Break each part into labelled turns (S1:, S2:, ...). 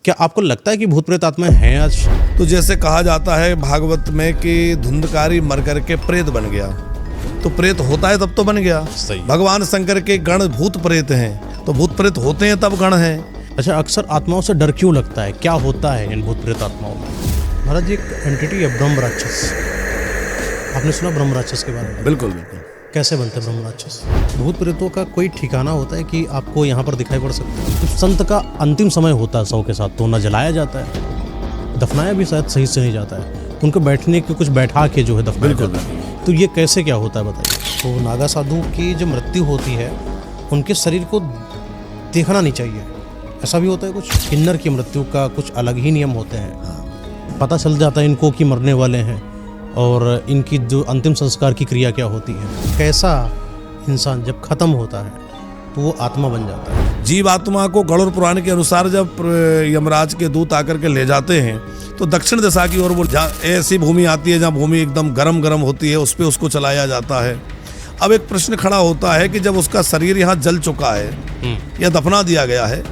S1: क्या आपको लगता है कि भूत प्रेत आत्माएं हैं आज?
S2: तो जैसे कहा जाता है भागवत में कि धुंधकारी मर करके प्रेत बन गया, तो प्रेत होता है तब तो बन गया।
S1: सही।
S2: भगवान शंकर के गण भूत प्रेत हैं, तो भूत प्रेत होते हैं तब गण हैं।
S1: अच्छा, अक्सर आत्माओं से डर क्यों लगता है? क्या होता है इन भूत प्रेत आत्माओं में? महाराज जी, एक एंटिटी है ब्रह्म राक्षस। आपने सुना ब्रह्म राक्षस के बारे में?
S2: बिल्कुल बिल्कुल।
S1: कैसे बनते हैं ब्रह्म राक्षस? भूत प्रेतों का कोई ठिकाना होता है कि आपको यहाँ पर दिखाई पड़ सकता है? तो संत का अंतिम समय होता है शव के साथ, तो न जलाया जाता है, दफनाया भी शायद सही से नहीं जाता है, उनको बैठने के कुछ बैठा के जो है दफनाया जाता है। तो ये कैसे क्या होता है बताइए? तो नागा साधु की जो मृत्यु होती है उनके शरीर को देखना नहीं चाहिए, ऐसा भी होता है कुछ? किन्नर की मृत्यु का कुछ अलग ही नियम होते हैं, पता चल जाता है इनको कि मरने वाले हैं, और इनकी जो अंतिम संस्कार की क्रिया क्या होती है। कैसा इंसान जब खत्म होता है तो वो आत्मा बन जाता है।
S2: जीव आत्मा को गरुड़ पुराण के अनुसार जब यमराज के दूत आकर के ले जाते हैं तो दक्षिण दिशा की ओर वो ऐसी भूमि आती है जहाँ भूमि एकदम गरम गरम होती है, उस पर उसको चलाया जाता है। अब एक प्रश्न खड़ा होता है कि जब उसका शरीर यहाँ जल चुका है या दफना दिया गया है,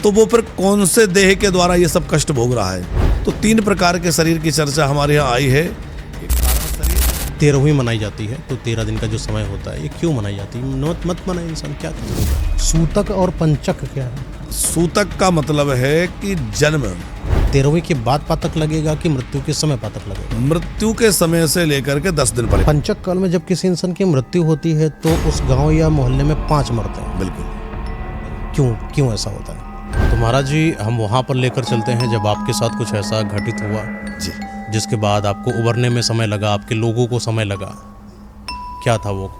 S2: तो वो फिर कौन से देह के द्वारा ये सब कष्ट भोग रहा है? तो 3 प्रकार के शरीर की चर्चा हमारे यहाँ आई है।
S1: 13वीं मनाई जाती है, तो 13 दिन का जो समय होता है, ये क्यों मनाई जाती है? मत मनाए इंसान, क्या करेगा? सूतक और पंचक क्या है?
S2: सूतक का मतलब है कि जन्म।
S1: 13वीं के बाद पातक लगेगा कि मृत्यु के समय पातक लगेगा?
S2: मृत्यु के समय से लेकर के 10 दिन पर।
S1: पंचक काल में जब किसी इंसान की मृत्यु होती है तो उस गांव या मोहल्ले में 5 मरते हैं।
S2: बिल्कुल।
S1: क्यों ऐसा होता है? तो महाराज जी, हम वहाँ पर लेकर चलते हैं जब आपके साथ कुछ ऐसा घटित हुआ
S2: जी,
S1: जिसके बाद आपको उबरने में समय लगा, आपके लोगों को समय लगा। क्या था वो?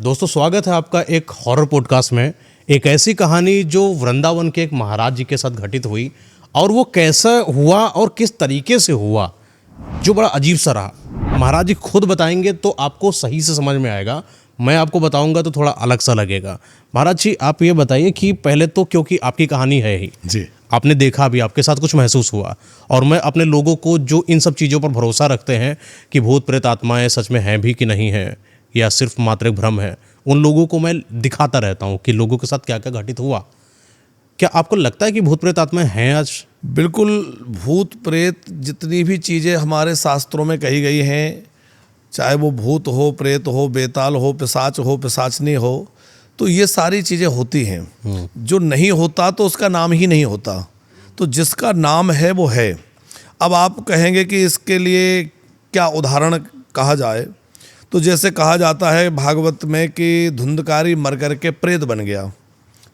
S1: दोस्तों, स्वागत है आपका एक हॉरर पॉडकास्ट में। एक ऐसी कहानी जो वृंदावन के एक महाराज जी के साथ घटित हुई, और वो कैसा हुआ और किस तरीके से हुआ, जो बड़ा अजीब सा रहा। महाराज जी खुद बताएंगे तो आपको सही से समझ में आएगा, मैं आपको बताऊंगा तो थोड़ा अलग सा लगेगा। महाराज जी, आप ये बताइए कि पहले तो, क्योंकि आपकी कहानी है ही
S2: जी,
S1: आपने देखा भी, आपके साथ कुछ महसूस हुआ, और मैं अपने लोगों को जो इन सब चीज़ों पर भरोसा रखते हैं कि भूत प्रेत आत्माएं सच में हैं भी कि नहीं हैं, या सिर्फ मात्र एक भ्रम है, उन लोगों को मैं दिखाता रहता हूँ कि लोगों के साथ क्या क्या घटित हुआ। क्या आपको लगता है कि भूत प्रेत आत्माएं हैं आज?
S2: बिल्कुल। भूत प्रेत जितनी भी चीज़ें हमारे शास्त्रों में कही गई हैं, चाहे वो भूत हो, प्रेत हो, बेताल हो, पिशाच हो, पिशाचनी हो, तो ये सारी चीज़ें होती हैं। जो नहीं होता तो उसका नाम ही नहीं होता, तो जिसका नाम है वो है। अब आप कहेंगे कि इसके लिए क्या उदाहरण कहा जाए, तो जैसे कहा जाता है भागवत में कि धुंधकारी मर करके प्रेत बन गया,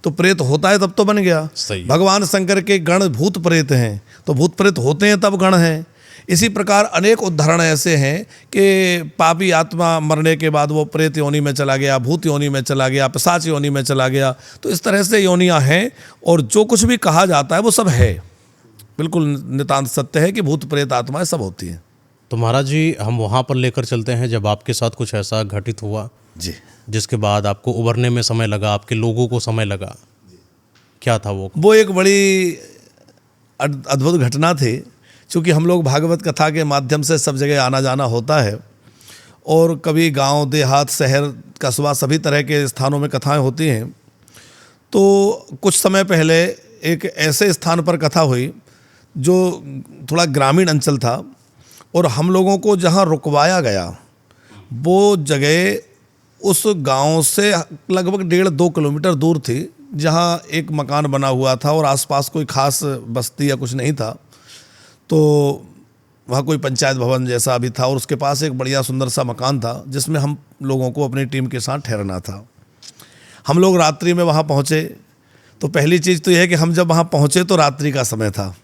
S2: तो प्रेत होता है तब तो बन गया।
S1: सही।
S2: भगवान शंकर के गण भूत प्रेत हैं, तो भूत प्रेत होते हैं तब गण हैं। इसी प्रकार अनेक उदाहरण ऐसे हैं कि पापी आत्मा मरने के बाद वो प्रेत योनि में चला गया, भूत योनि में चला गया, पिशाच योनि में चला गया। तो इस तरह से योनियां हैं, और जो कुछ भी कहा जाता है वो सब है। बिल्कुल नितांत सत्य है कि भूत प्रेत आत्माएं सब होती हैं।
S1: तो महाराज जी, हम वहाँ पर लेकर चलते हैं जब आपके साथ कुछ ऐसा घटित हुआ
S2: जी,
S1: जिसके बाद आपको उबरने में समय लगा, आपके लोगों को समय लगा। क्या था वो?
S2: वो एक बड़ी अद्भुत घटना थी। चूँकि हम लोग भागवत कथा के माध्यम से सब जगह आना जाना होता है, और कभी गांव, देहात, शहर, कस्बा, सभी तरह के स्थानों में कथाएं होती हैं। तो कुछ समय पहले एक ऐसे स्थान पर कथा हुई जो थोड़ा ग्रामीण अंचल था, और हम लोगों को जहां रुकवाया गया वो जगह उस गांव से लगभग 1.5-2 किलोमीटर दूर थी, जहां एक मकान बना हुआ था और आसपास कोई खास बस्ती या कुछ नहीं था। तो वहाँ कोई पंचायत भवन जैसा भी था, और उसके पास एक बढ़िया सुंदर सा मकान था जिसमें हम लोगों को अपनी टीम के साथ ठहरना था। हम लोग रात्रि में वहाँ पहुँचे। तो पहली चीज़ तो यह है कि हम जब वहाँ पहुँचे तो रात्रि का समय था,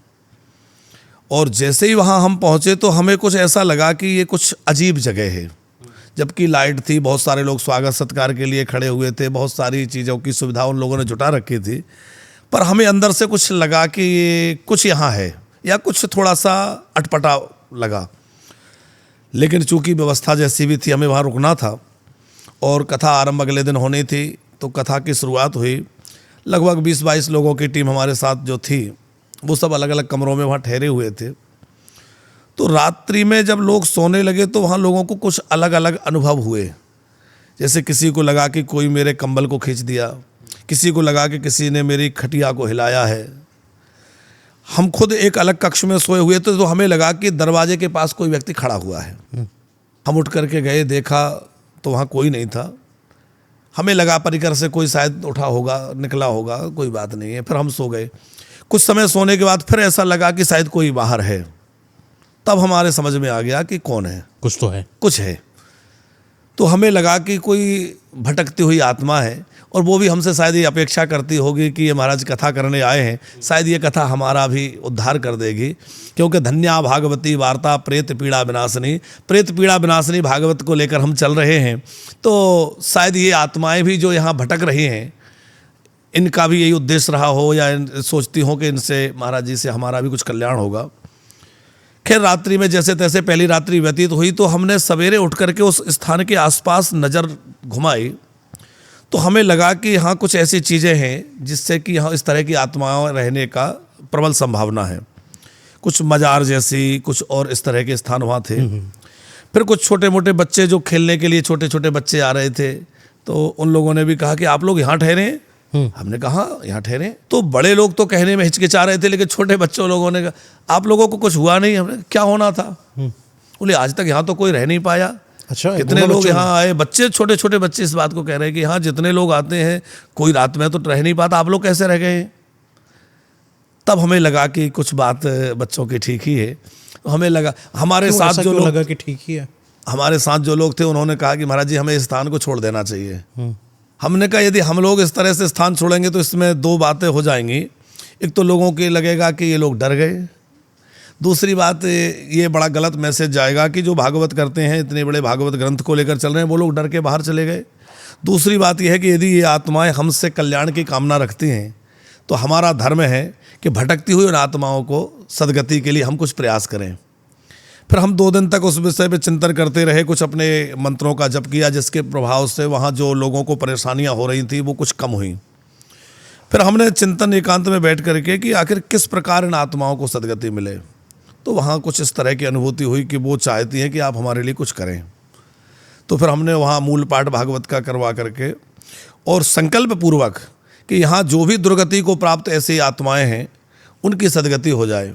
S2: और जैसे ही वहाँ हम पहुँचे तो हमें कुछ ऐसा लगा कि ये कुछ अजीब जगह है। जबकि लाइट थी, बहुत सारे लोग स्वागत सत्कार के लिए खड़े हुए थे, बहुत सारी चीज़ों की सुविधा उन लोगों ने जुटा रखी थी, पर हमें अंदर से कुछ लगा कि ये कुछ यहाँ है, या कुछ थोड़ा सा अटपटा लगा। लेकिन चूंकि व्यवस्था जैसी भी थी, हमें वहाँ रुकना था, और कथा आरंभ अगले दिन होनी थी। तो कथा की शुरुआत हुई। लगभग 20-22 लोगों की टीम हमारे साथ जो थी, वो सब अलग अलग कमरों में वहाँ ठहरे हुए थे। तो रात्रि में जब लोग सोने लगे तो वहाँ लोगों को कुछ अलग अलग अनुभव हुए, जैसे किसी को लगा कि कोई मेरे कंबल को खींच दिया, किसी को लगा कि किसी ने मेरी खटिया को हिलाया है। हम खुद एक अलग कक्ष में सोए हुए थे तो हमें लगा कि दरवाजे के पास कोई व्यक्ति खड़ा हुआ है। हम उठ करके गए, देखा तो वहाँ कोई नहीं था। हमें लगा परिकर से कोई शायद उठा होगा, निकला होगा, कोई बात नहीं है। फिर हम सो गए। कुछ समय सोने के बाद फिर ऐसा लगा कि शायद कोई बाहर है। तब हमारे समझ में आ गया कि कौन है,
S1: कुछ तो है,
S2: कुछ है। तो हमें लगा कि कोई भटकती हुई आत्मा है और वो भी हमसे शायद ये अपेक्षा करती होगी कि ये महाराज कथा करने आए हैं, शायद ये कथा हमारा भी उद्धार कर देगी, क्योंकि धन्या भागवती वार्ता प्रेत पीड़ा विनाशनी, प्रेत पीड़ा विनाशनी भागवत को लेकर हम चल रहे हैं। तो शायद ये आत्माएं भी जो यहाँ भटक रही हैं, इनका भी यही उद्देश्य रहा हो या सोचती हो कि इनसे महाराज जी से हमारा भी कुछ कल्याण होगा। खैर रात्रि में जैसे तैसे पहली रात्रि व्यतीत हुई तो हमने सवेरे उठ करके उस स्थान के आसपास नज़र घुमाई तो हमें लगा कि यहाँ कुछ ऐसी चीज़ें हैं जिससे कि यहाँ इस तरह की आत्माओं रहने का प्रबल संभावना है। कुछ मजार जैसी कुछ और इस तरह के स्थान वहाँ थे। फिर कुछ छोटे मोटे बच्चे जो खेलने के लिए छोटे छोटे बच्चे आ रहे थे, तो उन लोगों ने भी कहा कि आप लोग यहाँ ठहरे। हमने कहा यहाँ ठहरे। तो बड़े लोग तो कहने में हिचकिचा रहे थे, लेकिन छोटे बच्चों लोगों ने कहा आप लोगों को कुछ हुआ नहीं। हमने क्या होना था? बोले आज तक यहाँ तो कोई रह नहीं पाया।
S1: अच्छा,
S2: कितने लोग यहाँ आए, बच्चे छोटे छोटे बच्चे इस बात को कह रहे हैं कि यहाँ जितने लोग आते हैं कोई रात में तो रह नहीं पाता, आप लोग कैसे रह गए? तब हमें लगा कि कुछ बात बच्चों की ठीक ही है। हमें लगा हमारे साथ जो लोग
S1: लगा कि ठीक ही है,
S2: हमारे साथ जो लोग थे उन्होंने कहा कि महाराज जी हमें इस स्थान को छोड़ देना चाहिए। हमने कहा यदि हम लोग इस तरह से स्थान छोड़ेंगे तो इसमें दो बातें हो जाएंगी। एक तो लोगों के लगेगा कि ये लोग डर गए, दूसरी बात ये बड़ा गलत मैसेज जाएगा कि जो भागवत करते हैं, इतने बड़े भागवत ग्रंथ को लेकर चल रहे हैं, वो लोग डर के बाहर चले गए। दूसरी बात यह है कि यदि ये आत्माएं हमसे कल्याण की कामना रखती हैं तो हमारा धर्म है कि भटकती हुई उन आत्माओं को सदगति के लिए हम कुछ प्रयास करें। फिर हम 2 दिन तक उस विषय पे चिंतन करते रहे, कुछ अपने मंत्रों का जप किया जिसके प्रभाव से वहाँ जो लोगों को परेशानियाँ हो रही थी वो कुछ कम हुई। फिर हमने चिंतन एकांत में बैठ करके कि आखिर किस प्रकार इन आत्माओं को सदगति मिले। तो वहाँ कुछ इस तरह की अनुभूति हुई कि वो चाहती हैं कि आप हमारे लिए कुछ करें। तो फिर हमने वहाँ मूल पाठ भागवत का करवा करके और संकल्प पूर्वक कि यहाँ जो भी दुर्गति को प्राप्त ऐसी आत्माएं हैं उनकी सदगति हो जाए।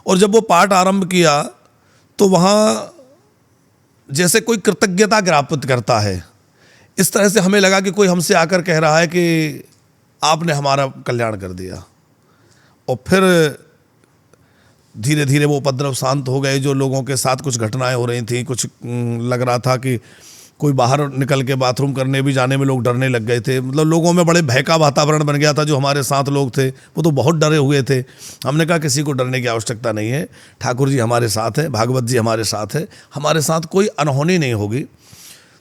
S2: और जब वो पाठ आरंभ किया तो वहाँ जैसे कोई कृतज्ञता ज्ञापित करता है, इस तरह से हमें लगा कि कोई हमसे आकर कह रहा है कि आपने हमारा कल्याण कर दिया। और फिर धीरे धीरे वो उपद्रव शांत हो गए। जो लोगों के साथ कुछ घटनाएं हो रही थी, कुछ लग रहा था कि कोई बाहर निकल के बाथरूम करने भी जाने में लोग डरने लग गए थे। मतलब लोगों में बड़े भय का वातावरण बन गया था। जो हमारे साथ लोग थे वो तो बहुत डरे हुए थे। हमने कहा किसी को डरने की आवश्यकता नहीं है, ठाकुर जी हमारे साथ है, भागवत जी हमारे साथ है, हमारे साथ कोई अनहोनी नहीं होगी।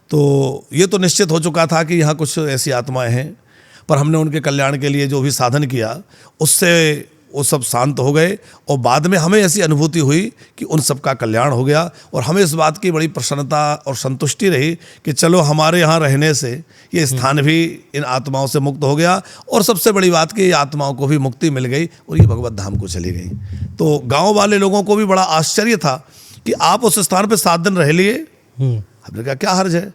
S2: तो ये तो निश्चित हो चुका था कि यहाँ कुछ ऐसी आत्माएं हैं, पर हमने उनके कल्याण के लिए जो भी साधन किया उससे वो सब शांत हो गए। और बाद में हमें ऐसी अनुभूति हुई कि उन सब का कल्याण हो गया। और हमें इस बात की बड़ी प्रसन्नता और संतुष्टि रही कि चलो हमारे यहाँ रहने से ये स्थान भी इन आत्माओं से मुक्त हो गया। और सबसे बड़ी बात कि ये आत्माओं को भी मुक्ति मिल गई और ये भगवत धाम को चली गई। तो गाँव वाले लोगों को भी बड़ा आश्चर्य था कि आप उस स्थान पर 7 दिन रह लिए। हमने कहा क्या हर्ज है?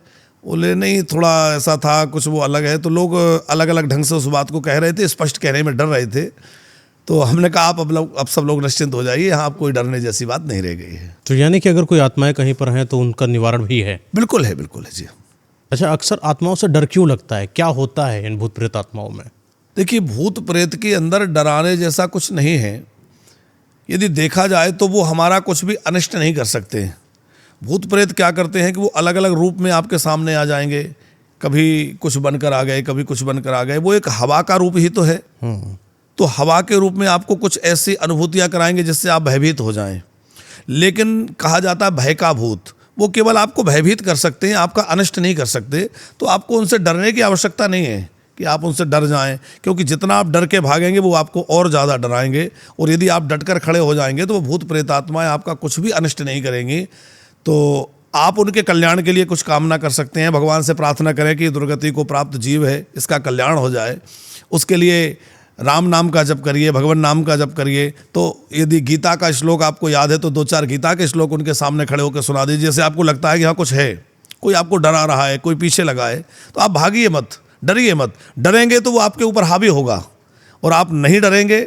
S2: बोले नहीं, थोड़ा ऐसा था, कुछ वो अलग है। तो लोग अलग अलग ढंग से उस बात को कह रहे थे, स्पष्ट कहने में डर रहे थे। तो हमने कहा आप अब सब लोग निश्चिंत हो जाइए, यहाँ आप कोई डरने जैसी बात नहीं रह गई है।
S1: तो यानी कि अगर कोई आत्माएं कहीं पर हैं तो उनका निवारण भी है?
S2: बिल्कुल है, बिल्कुल है जी।
S1: अच्छा, अक्सर आत्माओं से डर क्यों लगता है? क्या होता है इन भूत प्रेत आत्माओं में?
S2: देखिए, भूत प्रेत के अंदर डराने जैसा कुछ नहीं है। यदि देखा जाए तो वो हमारा कुछ भी अनिष्ट नहीं कर सकते। भूत प्रेत क्या करते हैं कि वो अलग अलग रूप में आपके सामने आ जाएंगे। कभी कुछ बनकर आ गए, कभी कुछ बनकर आ गए। वो एक हवा का रूप ही तो है। तो हवा के रूप में आपको कुछ ऐसी अनुभूतियां कराएंगे जिससे आप भयभीत हो जाएं। लेकिन कहा जाता है भय का भूत, वो केवल आपको भयभीत कर सकते हैं, आपका अनिष्ट नहीं कर सकते। तो आपको उनसे डरने की आवश्यकता नहीं है कि आप उनसे डर जाएं, क्योंकि जितना आप डर के भागेंगे वो आपको और ज़्यादा डराएंगे। और यदि आप डटकर खड़े हो जाएंगे तो वो भूत प्रेत आत्माएं आपका कुछ भी अनिष्ट नहीं करेंगी। तो आप उनके कल्याण के लिए कुछ कामना कर सकते हैं। भगवान से प्रार्थना करें कि दुर्गति को प्राप्त जीव है, इसका कल्याण हो जाए। उसके लिए राम नाम का जप करिए, भगवान नाम का जप करिए। तो यदि गीता का श्लोक आपको याद है तो 2-4 गीता के श्लोक उनके सामने खड़े होकर सुना दीजिए। जैसे आपको लगता है कि हाँ कुछ है, कोई आपको डरा रहा है, कोई पीछे लगा है, तो आप भागिए मत, डरिए मत। डरेंगे तो वो आपके ऊपर हावी होगा, और आप नहीं डरेंगे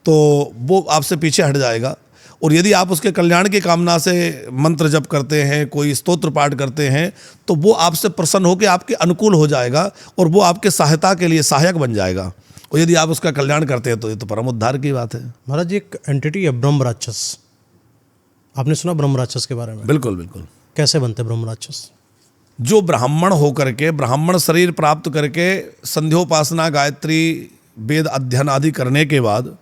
S2: तो वो आपसे पीछे हट जाएगा। और यदि आप उसके कल्याण की कामना से मंत्र जप करते हैं, कोई स्तोत्र पाठ करते हैं, तो वो आपसे प्रसन्न होकर आपके अनुकूल हो जाएगा और वो आपके सहायता के लिए सहायक बन जाएगा। और यदि आप उसका कल्याण करते हैं तो ये तो परम उद्धार की बात है।
S1: महाराज जी, एक एंटिटी है ब्रह्म राक्षस, आपने सुना ब्रह्म राक्षस के बारे में?
S2: बिल्कुल बिल्कुल।
S1: कैसे बनते ब्रह्म राक्षस?
S2: जो ब्राह्मण होकर के, ब्राह्मण शरीर प्राप्त करके संध्योपासना, गायत्री, वेद अध्ययन आदि करने के बाद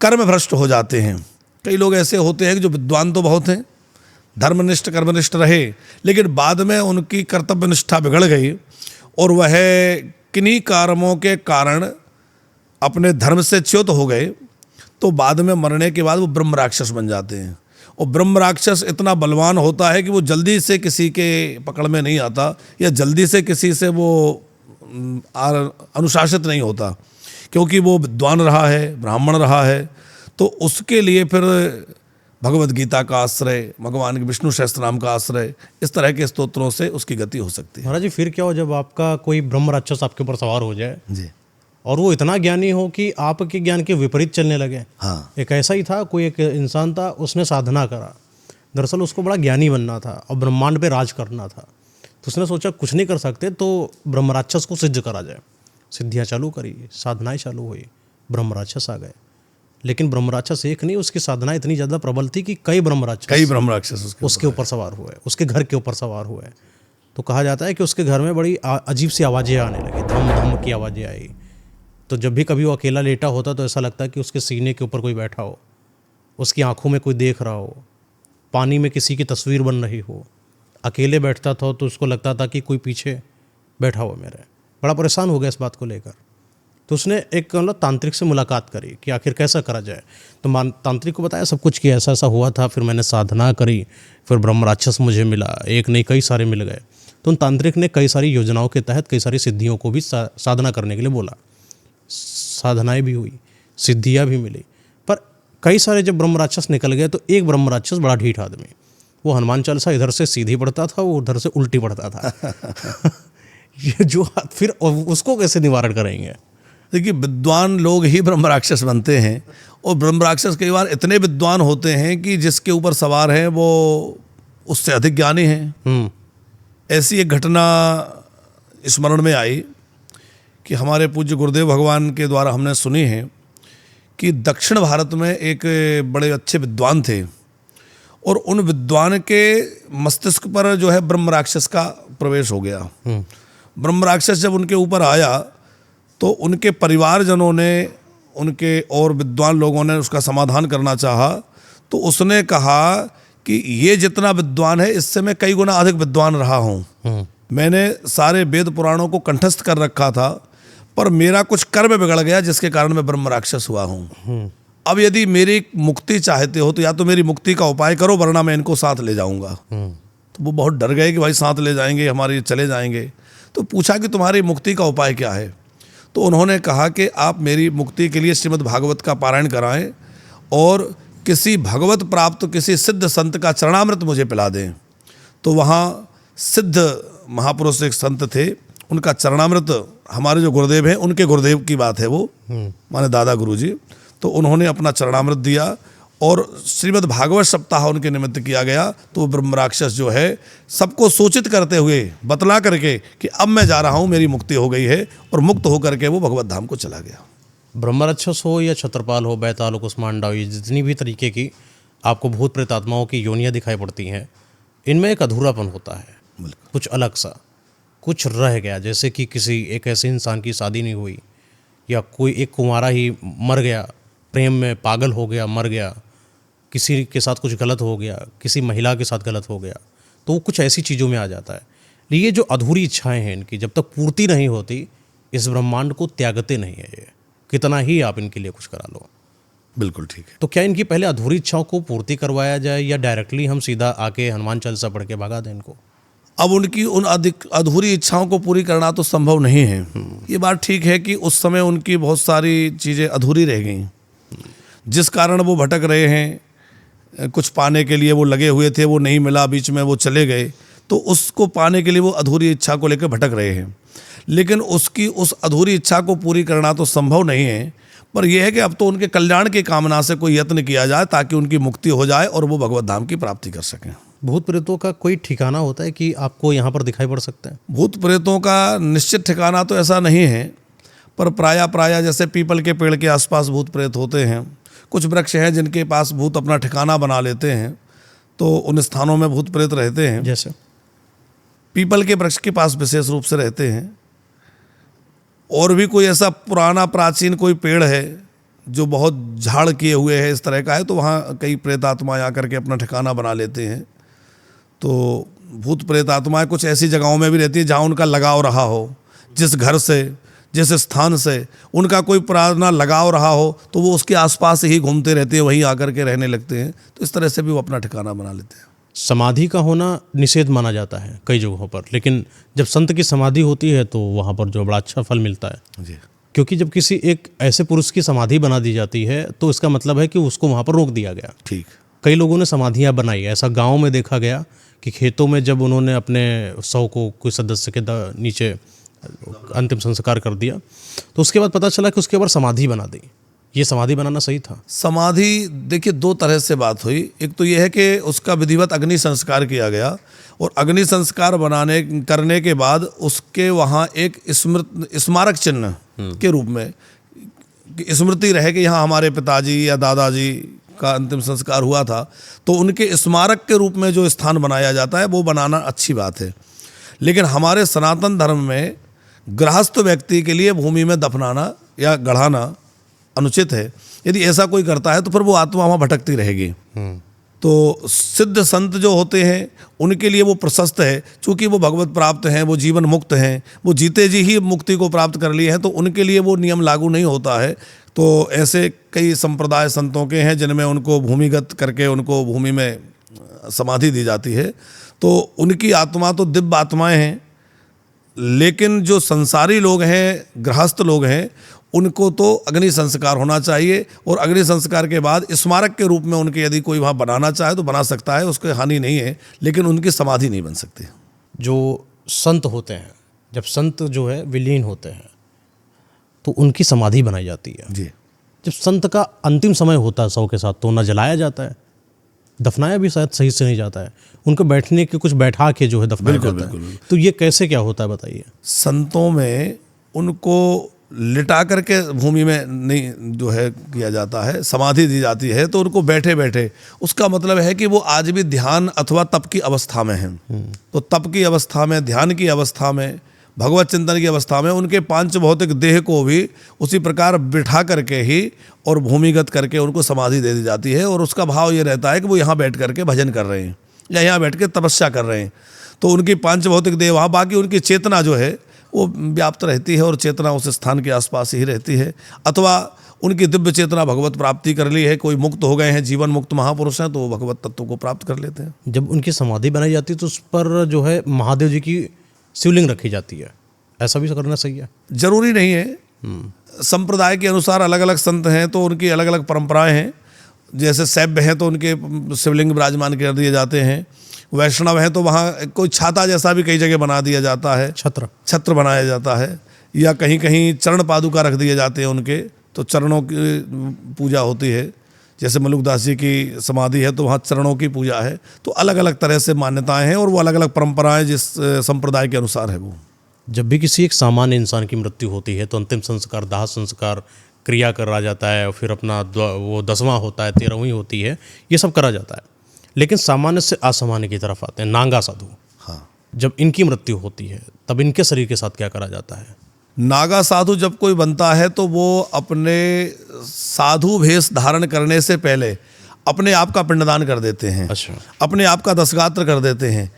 S2: कर्म भ्रष्ट हो जाते हैं। कई लोग ऐसे होते हैं कि जो विद्वान तो बहुत हैं, धर्मनिष्ठ कर्मनिष्ठ रहे, लेकिन बाद में उनकी कर्तव्य निष्ठा बिगड़ गई और वह किन्हीं कारणों के कारण अपने धर्म से च्युत हो गए, तो बाद में मरने के बाद वो ब्रह्म राक्षस बन जाते हैं। और ब्रह्म राक्षस इतना बलवान होता है कि वो जल्दी से किसी के पकड़ में नहीं आता, या जल्दी से किसी से वो अनुशासित नहीं होता, क्योंकि वो विद्वान रहा है, ब्राह्मण रहा है। तो उसके लिए फिर भगवद गीता का आश्रय, भगवान के विष्णु सहस्त्र नाम का आश्रय, इस तरह के स्तोत्रों से उसकी गति हो सकती है।
S1: महाराज जी, फिर क्या हो जब आपका कोई ब्रह्म राक्षस आपके ऊपर सवार हो जाए
S2: जी,
S1: और वो इतना ज्ञानी हो कि आपके ज्ञान के विपरीत चलने लगे?
S2: हाँ।
S1: एक ऐसा ही था, कोई एक इंसान था, उसने साधना करा, दरअसल उसको बड़ा ज्ञानी बनना था और ब्रह्मांड पे राज करना था। तो उसने सोचा कुछ नहीं कर सकते तो ब्रह्म राक्षस को सिद्ध करा जाए। सिद्धियाँ चालू करी, साधनाएँ चालू हुई, ब्रह्म राक्षस आ गए। लेकिन ब्रह्म राक्षस एक नहीं, उसकी साधना इतनी ज़्यादा प्रबल थी कि कई ब्रह्म राक्षस उसके ऊपर सवार हुए, उसके घर के ऊपर सवार हुए। तो कहा जाता है कि उसके घर में बड़ी अजीब सी आवाज़ें आने लगी, धम धम की आवाज़ें आई। तो जब भी कभी वो अकेला लेटा होता तो ऐसा लगता है कि उसके सीने के ऊपर कोई बैठा हो, उसकी आंखों में कोई देख रहा हो, पानी में किसी की तस्वीर बन रही हो। अकेले बैठता था तो उसको लगता था कि कोई पीछे बैठा हुआ मेरे। बड़ा परेशान हो गया इस बात को लेकर। तो उसने एक मतलब तांत्रिक से मुलाकात करी कि आखिर कैसा करा जाए। तो तांत्रिक को बताया सब कुछ कि ऐसा ऐसा हुआ था, फिर मैंने साधना करी, फिर ब्रह्म राक्षस मुझे मिला, एक नहीं कई सारे मिल गए। तो उन तांत्रिक ने कई सारी योजनाओं के तहत कई सारी सिद्धियों को भी साधना करने के लिए बोला। साधनाएं भी हुई, सिद्धियाँ भी मिली, पर कई सारे जब ब्रह्म राक्षस निकल गए तो एक ब्रह्म राक्षस बड़ा ढीठ आदमी, वो हनुमान चालीसा इधर से सीधी पढ़ता था, वो उधर से उल्टी पढ़ता था। ये जो फिर उसको कैसे निवारण करेंगे?
S2: देखिए, विद्वान लोग ही ब्रह्म राक्षस बनते हैं, और ब्रह्म राक्षस कई बार इतने विद्वान होते हैं कि जिसके ऊपर सवार हैं वो उससे अधिक ज्ञानी हैं। ऐसी एक घटना स्मरण में आई कि हमारे पूज्य गुरुदेव भगवान के द्वारा हमने सुनी है कि दक्षिण भारत में एक बड़े अच्छे विद्वान थे, और उन विद्वान के मस्तिष्क पर जो है ब्रह्म राक्षस का प्रवेश हो गया। ब्रह्म राक्षस जब उनके ऊपर आया तो उनके परिवारजनों ने, उनके और विद्वान लोगों ने उसका समाधान करना चाहा। तो उसने कहा कि ये जितना विद्वान है इससे मैं कई गुना अधिक विद्वान रहा हूँ। मैंने सारे वेद पुराणों को कंठस्थ कर रखा था, पर मेरा कुछ कर्म बिगड़ गया जिसके कारण मैं ब्रह्म राक्षस हुआ हूँ। अब यदि मेरी मुक्ति चाहते हो तो या तो मेरी मुक्ति का उपाय करो, वरना मैं इनको साथ ले जाऊँगा। तो वो बहुत डर गए कि भाई साथ ले जाएंगे, हमारे चले जाएंगे। तो पूछा कि तुम्हारी मुक्ति का उपाय क्या है? तो उन्होंने कहा कि आप मेरी मुक्ति के लिए श्रीमद् भागवत का पारायण कराएं और किसी भगवत प्राप्त किसी सिद्ध संत का चरणामृत मुझे पिला दें। तो वहाँ सिद्ध महापुरुष एक संत थे, उनका चरणामृत, हमारे जो गुरुदेव हैं उनके गुरुदेव की बात है वो, माने दादा गुरुजी। तो उन्होंने अपना चरणामृत दिया और श्रीमद् भागवत सप्ताह उनके निमित्त किया गया। तो ब्रह्म राक्षस जो है सबको सूचित करते हुए बतला करके कि अब मैं जा रहा हूँ, मेरी मुक्ति हो गई है, और मुक्त होकर के वो भगवत धाम को चला गया।
S1: ब्रह्म राक्षस हो या छत्रपाल हो, बैताल हो, कुष्मांडा हो, ये जितनी भी तरीके की आपको भूत प्रेत आत्माओं की योनियाँ दिखाई पड़ती हैं, इनमें एक अधूरापन होता है, कुछ अलग सा, कुछ रह गया। जैसे कि किसी एक ऐसे इंसान की शादी नहीं हुई, या कोई एक कुंवारा ही मर गया, प्रेम में पागल हो गया, मर गया, किसी के साथ कुछ गलत हो गया, किसी महिला के साथ गलत हो गया, तो वो कुछ ऐसी चीज़ों में आ जाता है। ये जो अधूरी इच्छाएं हैं इनकी, जब तक पूर्ति नहीं होती, इस ब्रह्मांड को त्यागते नहीं है ये, कितना ही आप इनके लिए कुछ करा लो।
S2: बिल्कुल ठीक है।
S1: तो क्या इनकी पहले अधूरी इच्छाओं को पूर्ति करवाया जाए, या डायरेक्टली हम सीधा आके हनुमान चालीसा पढ़ के भगा दें इनको?
S2: अब उनकी उन अधूरी इच्छाओं को पूरी करना तो संभव नहीं है। ये बात ठीक है कि उस समय उनकी बहुत सारी चीज़ें अधूरी रह गई, जिस कारण वो भटक रहे हैं। कुछ पाने के लिए वो लगे हुए थे, वो नहीं मिला, बीच में वो चले गए। तो उसको पाने के लिए वो अधूरी इच्छा को लेकर भटक रहे हैं। लेकिन उसकी उस अधूरी इच्छा को पूरी करना तो संभव नहीं है, पर यह है कि अब तो उनके कल्याण की कामना से कोई यत्न किया जाए ताकि उनकी मुक्ति हो जाए और वो भगवत धाम की प्राप्ति कर सकें।
S1: भूत प्रेतों का कोई ठिकाना होता है कि आपको यहाँ पर दिखाई पड़ सकते हैं?
S2: भूत प्रेतों का निश्चित ठिकाना तो ऐसा नहीं है, पर प्राय जैसे पीपल के पेड़ के आसपास भूत प्रेत होते हैं। कुछ वृक्ष हैं जिनके पास भूत अपना ठिकाना बना लेते हैं, तो उन स्थानों में भूत प्रेत रहते हैं।
S1: जैसे
S2: पीपल के वृक्ष के पास विशेष रूप से रहते हैं। और भी कोई ऐसा पुराना प्राचीन कोई पेड़ है जो बहुत झाड़ किए हुए है, इस तरह का है, तो वहाँ कई प्रेत आत्माएँ आकर के अपना ठिकाना बना लेते हैं। तो भूत प्रेत आत्माएँ कुछ ऐसी जगहों में भी रहती है जहाँ उनका लगाव रहा हो, जिस घर से, जिस स्थान से उनका कोई पुराना लगाव रहा हो, तो वो उसके आसपास ही घूमते रहते हैं, वहीं आकर के रहने लगते हैं। तो इस तरह से भी वो अपना ठिकाना बना लेते हैं।
S1: समाधि का होना निषेध माना जाता है कई जगहों पर, लेकिन जब संत की समाधि होती है तो वहाँ पर जो बड़ा अच्छा फल मिलता है।
S2: जी,
S1: क्योंकि जब किसी एक ऐसे पुरुष की समाधि बना दी जाती है तो इसका मतलब है कि उसको वहाँ पर रोक दिया गया।
S2: ठीक।
S1: कई लोगों ने समाधियाँ बनाई, ऐसा गाँव में देखा गया कि खेतों में जब उन्होंने अपने शव को कोई सदस्य के नीचे अंतिम संस्कार कर दिया तो उसके बाद पता चला कि उसके ऊपर समाधि बना दी। ये समाधि बनाना सही था?
S2: समाधि देखिए दो तरह से बात हुई। एक तो ये है कि उसका विधिवत अग्नि संस्कार किया गया, और अग्नि संस्कार करने के बाद उसके वहाँ एक स्मारक चिन्ह के रूप में स्मृति रहे कि यहाँ हमारे पिताजी या दादाजी का अंतिम संस्कार हुआ था, तो उनके स्मारक के रूप में जो स्थान बनाया जाता है वो बनाना अच्छी बात है। लेकिन हमारे सनातन धर्म में गृहस्थ व्यक्ति के लिए भूमि में दफनाना या गढ़ाना अनुचित है। यदि ऐसा कोई करता है तो फिर वो आत्मा वहाँ भटकती रहेगी। तो सिद्ध संत जो होते हैं उनके लिए वो प्रशस्त है, चूँकि वो भगवत प्राप्त हैं, वो जीवन मुक्त हैं, वो जीते जी ही मुक्ति को प्राप्त कर लिए हैं, तो उनके लिए वो नियम लागू नहीं होता है। तो ऐसे कई संप्रदाय संतों के हैं जिनमें उनको भूमिगत करके उनको भूमि में समाधि दी जाती है। तो उनकी आत्मा तो दिव्य आत्माएं हैं, लेकिन जो संसारी लोग हैं, गृहस्थ लोग हैं, उनको तो अग्नि संस्कार होना चाहिए। और अग्नि संस्कार के बाद स्मारक के रूप में उनके यदि कोई वहाँ बनाना चाहे तो बना सकता है, उसको हानि नहीं है, लेकिन उनकी समाधि नहीं बन सकती।
S1: जो संत होते हैं, जब संत जो है विलीन होते हैं तो उनकी समाधि बनाई जाती है।
S2: जी।
S1: जब संत का अंतिम समय होता है शव के साथ तो न जलाया जाता है, दफनाया भी शायद सही से नहीं जाता है, उनको बैठने के कुछ बैठा के जो है दफनाया जाता है। तो ये कैसे क्या होता है बताइए?
S2: संतों में उनको लिटा करके भूमि में नहीं जो है किया जाता है, समाधि दी जाती है, तो उनको बैठे बैठे, उसका मतलब है कि वो आज भी ध्यान अथवा तप की अवस्था में हैं। तो तप की अवस्था में, ध्यान की अवस्था में, भगवत चिंतन की अवस्था में उनके पांच भौतिक देह को भी उसी प्रकार बिठा करके ही और भूमिगत करके उनको समाधि दे दी जाती है। और उसका भाव ये रहता है कि वो यहाँ बैठ करके भजन कर रहे हैं या यहाँ बैठ के तपस्या कर रहे हैं। तो उनकी पांच भौतिक देह वहाँ, बाकी उनकी चेतना जो है वो व्याप्त रहती है और चेतना उस स्थान के आसपास ही रहती है। अथवा उनकी दिव्य चेतना भगवत प्राप्ति कर ली है, कोई मुक्त हो गए हैं, जीवन मुक्त महापुरुष हैं, तो वो भगवत तत्व को प्राप्त कर लेते हैं।
S1: जब उनकी समाधि बनाई जाती है तो उस पर जो है महादेव जी की शिवलिंग रखी जाती है, ऐसा भी करना सही है?
S2: जरूरी नहीं है, संप्रदाय के अनुसार अलग अलग संत हैं तो उनकी अलग अलग परंपराएं हैं। जैसे शैव्य हैं तो उनके शिवलिंग विराजमान कर दिए जाते हैं, वैष्णव हैं तो वहाँ कोई छाता जैसा भी कई जगह बना दिया जाता है, छत्र बनाया जाता है, या कहीं कहीं चरण पादुका रख दिए जाते हैं उनके, तो चरणों की पूजा होती है। जैसे मलुकदास जी की समाधि है तो वहाँ चरणों की पूजा है। तो अलग अलग तरह से मान्यताएं हैं और वो अलग अलग परंपराएं जिस संप्रदाय के अनुसार है। वो
S1: जब भी किसी एक सामान्य इंसान की मृत्यु होती है तो अंतिम संस्कार, दाह संस्कार क्रिया करा जाता है, और फिर अपना वो 10वां होता है, 13वीं होती है, ये सब करा जाता है। लेकिन सामान्य से असामान्य की तरफ आते हैं नागा साधु।
S2: हाँ,
S1: जब इनकी मृत्यु होती है तब इनके शरीर के साथ क्या करा जाता है?
S2: नागा साधु जब कोई बनता है तो वो अपने साधु भेष धारण करने से पहले अपने आप का पिंडदान कर देते हैं।
S1: अच्छा।
S2: अपने आप का दशगात्र कर देते हैं।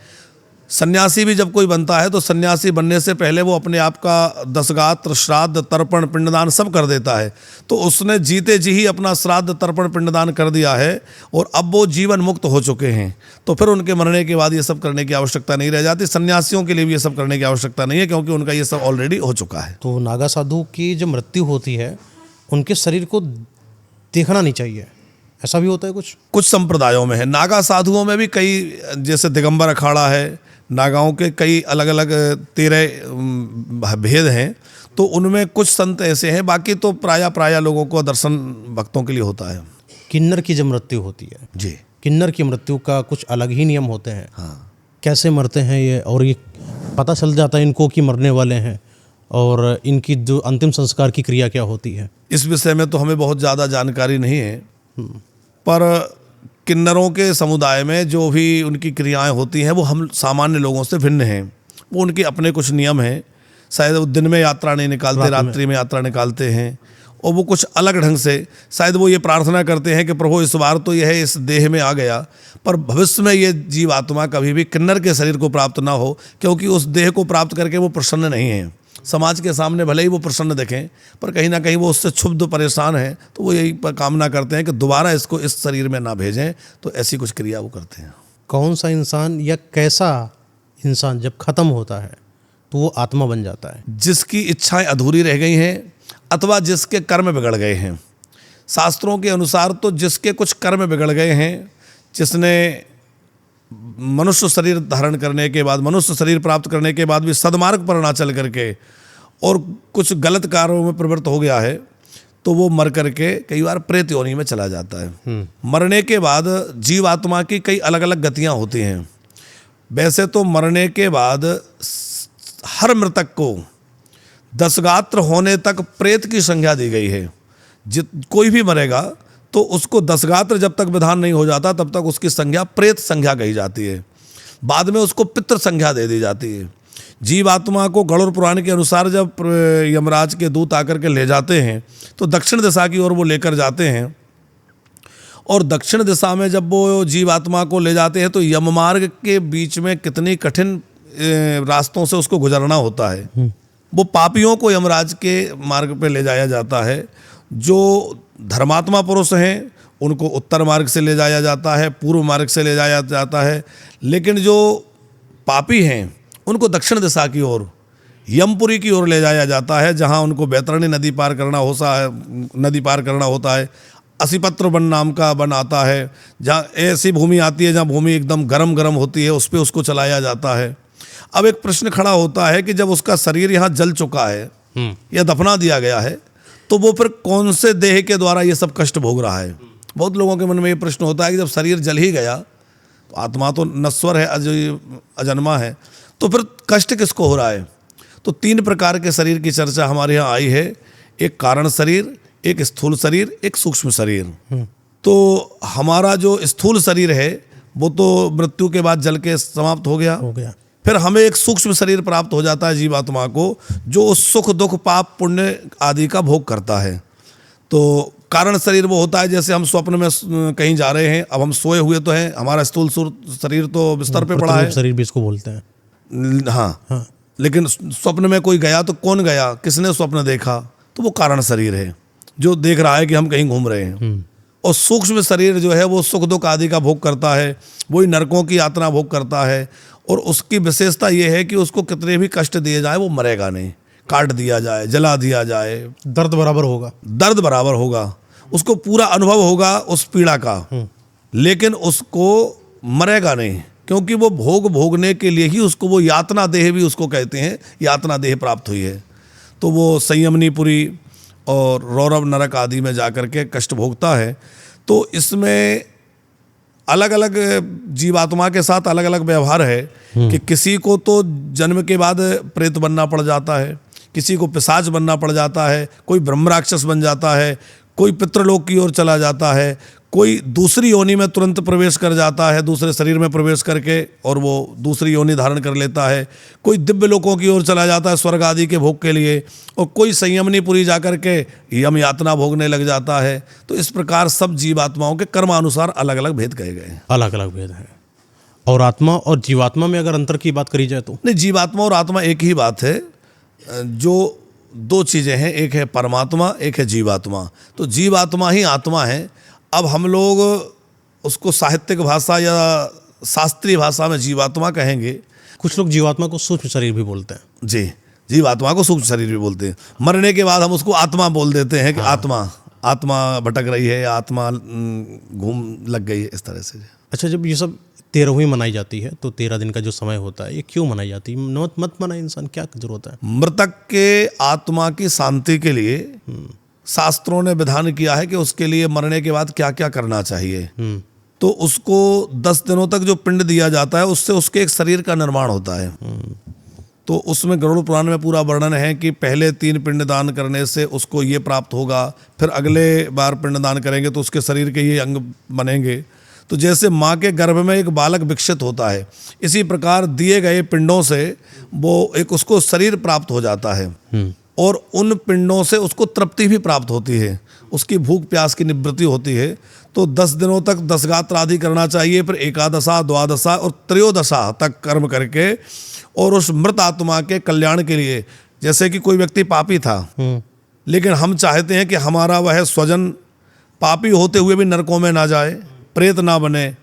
S2: सन्यासी भी जब कोई बनता है तो सन्यासी बनने से पहले वो अपने आप का दशगात्र, श्राद्ध, तर्पण, पिंडदान सब कर देता है। तो उसने जीते जी ही अपना श्राद्ध, तर्पण, पिंडदान कर दिया है और अब वो जीवन मुक्त हो चुके हैं। तो फिर उनके मरने के बाद ये सब करने की आवश्यकता नहीं रह जाती। सन्यासियों के लिए भी ये सब करने की आवश्यकता नहीं है, क्योंकि उनका ये सब ऑलरेडी हो चुका है।
S1: तो नागा साधु की जब मृत्यु होती है उनके शरीर को देखना नहीं चाहिए, ऐसा भी होता है? कुछ
S2: संप्रदायों में है। नागा साधुओं में भी कई, जैसे दिगंबर अखाड़ा है, नागाओं के कई अलग अलग 13 भेद हैं, तो उनमें कुछ संत ऐसे हैं, बाकी तो प्राय लोगों को दर्शन भक्तों के लिए होता है।
S1: किन्नर की जब मृत्यु होती है,
S2: जी
S1: किन्नर की मृत्यु का कुछ अलग ही नियम होते हैं।
S2: हाँ।
S1: कैसे मरते हैं ये, और ये पता चल जाता है इनको कि मरने वाले हैं, और इनकी जो अंतिम संस्कार की क्रिया क्या होती है?
S2: इस विषय में तो हमें बहुत ज़्यादा जानकारी नहीं है, पर किन्नरों के समुदाय में जो भी उनकी क्रियाएं होती हैं वो हम सामान्य लोगों से भिन्न हैं। वो उनके अपने कुछ नियम हैं, शायद वो दिन में यात्रा नहीं निकालते, रात्रि में यात्रा निकालते हैं, और वो कुछ अलग ढंग से शायद वो ये प्रार्थना करते हैं कि प्रभु इस बार तो यह इस देह में आ गया, पर भविष्य में ये जीवात्मा कभी भी किन्नर के शरीर को प्राप्त ना हो, क्योंकि उस देह को प्राप्त करके वो प्रसन्न नहीं है। समाज के सामने भले ही वो प्रसन्न दिखें, पर कहीं ना कहीं वो उससे क्षुब्ध परेशान हैं, तो वो यही कामना करते हैं कि दोबारा इसको इस शरीर में ना भेजें, तो ऐसी कुछ क्रिया वो करते हैं।
S1: कौन सा इंसान या कैसा इंसान जब खत्म होता है तो वो आत्मा बन जाता है?
S2: जिसकी इच्छाएं अधूरी रह गई हैं अथवा जिसके कर्म बिगड़ गए हैं। शास्त्रों के अनुसार तो जिसके कुछ कर्म बिगड़ गए हैं, जिसने मनुष्य शरीर धारण करने के बाद, मनुष्य शरीर प्राप्त करने के बाद भी सदमार्ग पर ना चल करके और कुछ गलत कार्यों में प्रवृत्त हो गया है, तो वो मर करके कई बार प्रेत योनि में चला जाता है। मरने के बाद जीवात्मा की कई अलग अलग गतियां होती हैं। वैसे तो मरने के बाद हर मृतक को 10 गात्र होने तक प्रेत की संज्ञा दी गई है। कोई भी मरेगा तो उसको 10 गात्र जब तक विधान नहीं हो जाता तब तक उसकी संज्ञा प्रेत संज्ञा कही जाती है। बाद में उसको पितृ संज्ञा दे दी जाती है। जीवात्मा को गरुड़ पुराण के अनुसार जब यमराज के दूत आकर के ले जाते हैं तो दक्षिण दिशा की ओर वो लेकर जाते हैं, और दक्षिण दिशा में जब वो जीवात्मा को ले जाते हैं तो यम मार्ग के बीच में कितनी कठिन रास्तों से उसको गुजरना होता है। वो पापियों को यमराज के मार्ग पे ले जाया जाता है। जो धर्मात्मा पुरुष हैं उनको उत्तर मार्ग से ले जाया जाता है, पूर्व मार्ग से ले जाया जाता है, लेकिन जो पापी हैं उनको दक्षिण दिशा की ओर, यमपुरी की ओर ले जाया जाता है, जहां उनको बैतरणी नदी पार करना होता है। असीपत्र वन नाम का वन आता है, जहाँ ऐसी भूमि आती है जहाँ भूमि एकदम गरम होती है, उस पर उसको चलाया जाता है। अब एक प्रश्न खड़ा होता है कि जब उसका शरीर यहाँ जल चुका है या दफना दिया गया है, तो वो फिर कौन से देह के द्वारा ये सब कष्ट भोग रहा है। बहुत लोगों के मन में ये प्रश्न होता है कि जब शरीर जल ही गया तो आत्मा तो नश्वर है, अजन्मा है, तो फिर कष्ट किसको हो रहा है। तो 3 प्रकार के शरीर की चर्चा हमारे यहाँ आई है। एक कारण शरीर, एक स्थूल शरीर, एक सूक्ष्म शरीर। तो हमारा जो स्थूल शरीर है वो तो मृत्यु के बाद जल के समाप्त हो गया। फिर हमें एक सूक्ष्म शरीर प्राप्त हो जाता है जीवात्मा को, जो सुख दुख पाप पुण्य आदि का भोग करता है। तो कारण शरीर वो होता है जैसे हम स्वप्न में कहीं जा रहे हैं, अब हम सोए हुए तो हैं, हमारा स्थूल शरीर तो बिस्तर पे पड़ा है,
S1: शरीर भी इसको बोलते हैं।
S2: हाँ। लेकिन स्वप्न में कोई गया तो कौन गया, किसने स्वप्न देखा, तो वो कारण शरीर है जो देख रहा है कि हम कहीं घूम रहे हैं। और सूक्ष्म शरीर जो है वो सुख दुख आदि का भोग करता है, वही नरकों की यात्रा भोग करता है। और उसकी विशेषता ये है कि उसको कितने भी कष्ट दिए जाए वो मरेगा नहीं। काट दिया जाए, जला दिया जाए,
S1: दर्द बराबर होगा,
S2: उसको पूरा अनुभव होगा उस पीड़ा का, लेकिन उसको मरेगा नहीं, क्योंकि वो भोगने के लिए ही उसको वो यातना देह भी उसको कहते हैं, यातना देह प्राप्त हुई है। तो वो संयमनीपुरी और रौरव नरक आदि में जाकर के कष्ट भोगता है। तो इसमें अलग अलग जीवात्मा के साथ अलग अलग व्यवहार है कि किसी को तो जन्म के बाद प्रेत बनना पड़ जाता है, किसी को पिशाच बनना पड़ जाता है, कोई ब्रह्म राक्षस बन जाता है, कोई पितृलोक की ओर चला जाता है, कोई दूसरी योनि में तुरंत प्रवेश कर जाता है, दूसरे शरीर में प्रवेश करके, और वो दूसरी योनि धारण कर लेता है, कोई दिव्य लोकों की ओर चला जाता है स्वर्ग आदि के भोग के लिए, और कोई संयमनीपुरी जाकर के यम यातना भोगने लग जाता है। तो इस प्रकार सब जीवात्माओं के कर्मानुसार अलग अलग भेद कहे गए हैं।
S1: अलग अलग भेद है। और आत्मा और जीवात्मा में अगर अंतर की बात करी जाए तो
S2: नहीं, जीवात्मा और आत्मा एक ही बात है। जो 2 चीज़ें हैं, एक है परमात्मा, एक है जीवात्मा। तो जीवात्मा ही आत्मा है। अब हम लोग उसको साहित्यिक भाषा या शास्त्रीय भाषा में जीवात्मा कहेंगे।
S1: कुछ लोग जीवात्मा को सूक्ष्म शरीर भी बोलते हैं।
S2: जी, जीवात्मा को सूक्ष्म शरीर भी बोलते हैं। मरने के बाद हम उसको आत्मा बोल देते हैं कि आत्मा भटक रही है, आत्मा घूम लग गई है, इस तरह से।
S1: अच्छा, जब ये सब 13वीं मनाई जाती है, तो 13 दिन का जो समय होता है, ये क्यों मनाई जाती है? मत मनाए इंसान, क्या जरूरत है?
S2: मृतक के आत्मा की शांति के लिए शास्त्रों ने विधान किया है कि उसके लिए मरने के बाद क्या क्या करना चाहिए। तो उसको 10 दिनों तक जो पिंड दिया जाता है, उससे उसके एक शरीर का निर्माण होता है। तो उसमें गरुड़ पुराण में पूरा वर्णन है कि पहले 3 पिंड दान करने से उसको ये प्राप्त होगा, फिर अगले बार पिंड दान करेंगे तो उसके शरीर के ये अंग बनेंगे। तो जैसे माँ के गर्भ में एक बालक विकसित होता है, इसी प्रकार दिए गए पिंडों से वो एक उसको शरीर प्राप्त हो जाता है, और उन पिंडों से उसको तृप्ति भी प्राप्त होती है, उसकी भूख प्यास की निवृत्ति होती है। तो 10 दिनों तक 10 गात्र आदि करना चाहिए, फिर एकादशा, द्वादशा और त्रयोदशा तक कर्म करके, और उस मृत आत्मा के कल्याण के लिए, जैसे कि कोई व्यक्ति पापी था, लेकिन हम चाहते हैं कि हमारा वह स्वजन पापी होते हुए भी नरकों में ना जाए, प्रेत ना बने,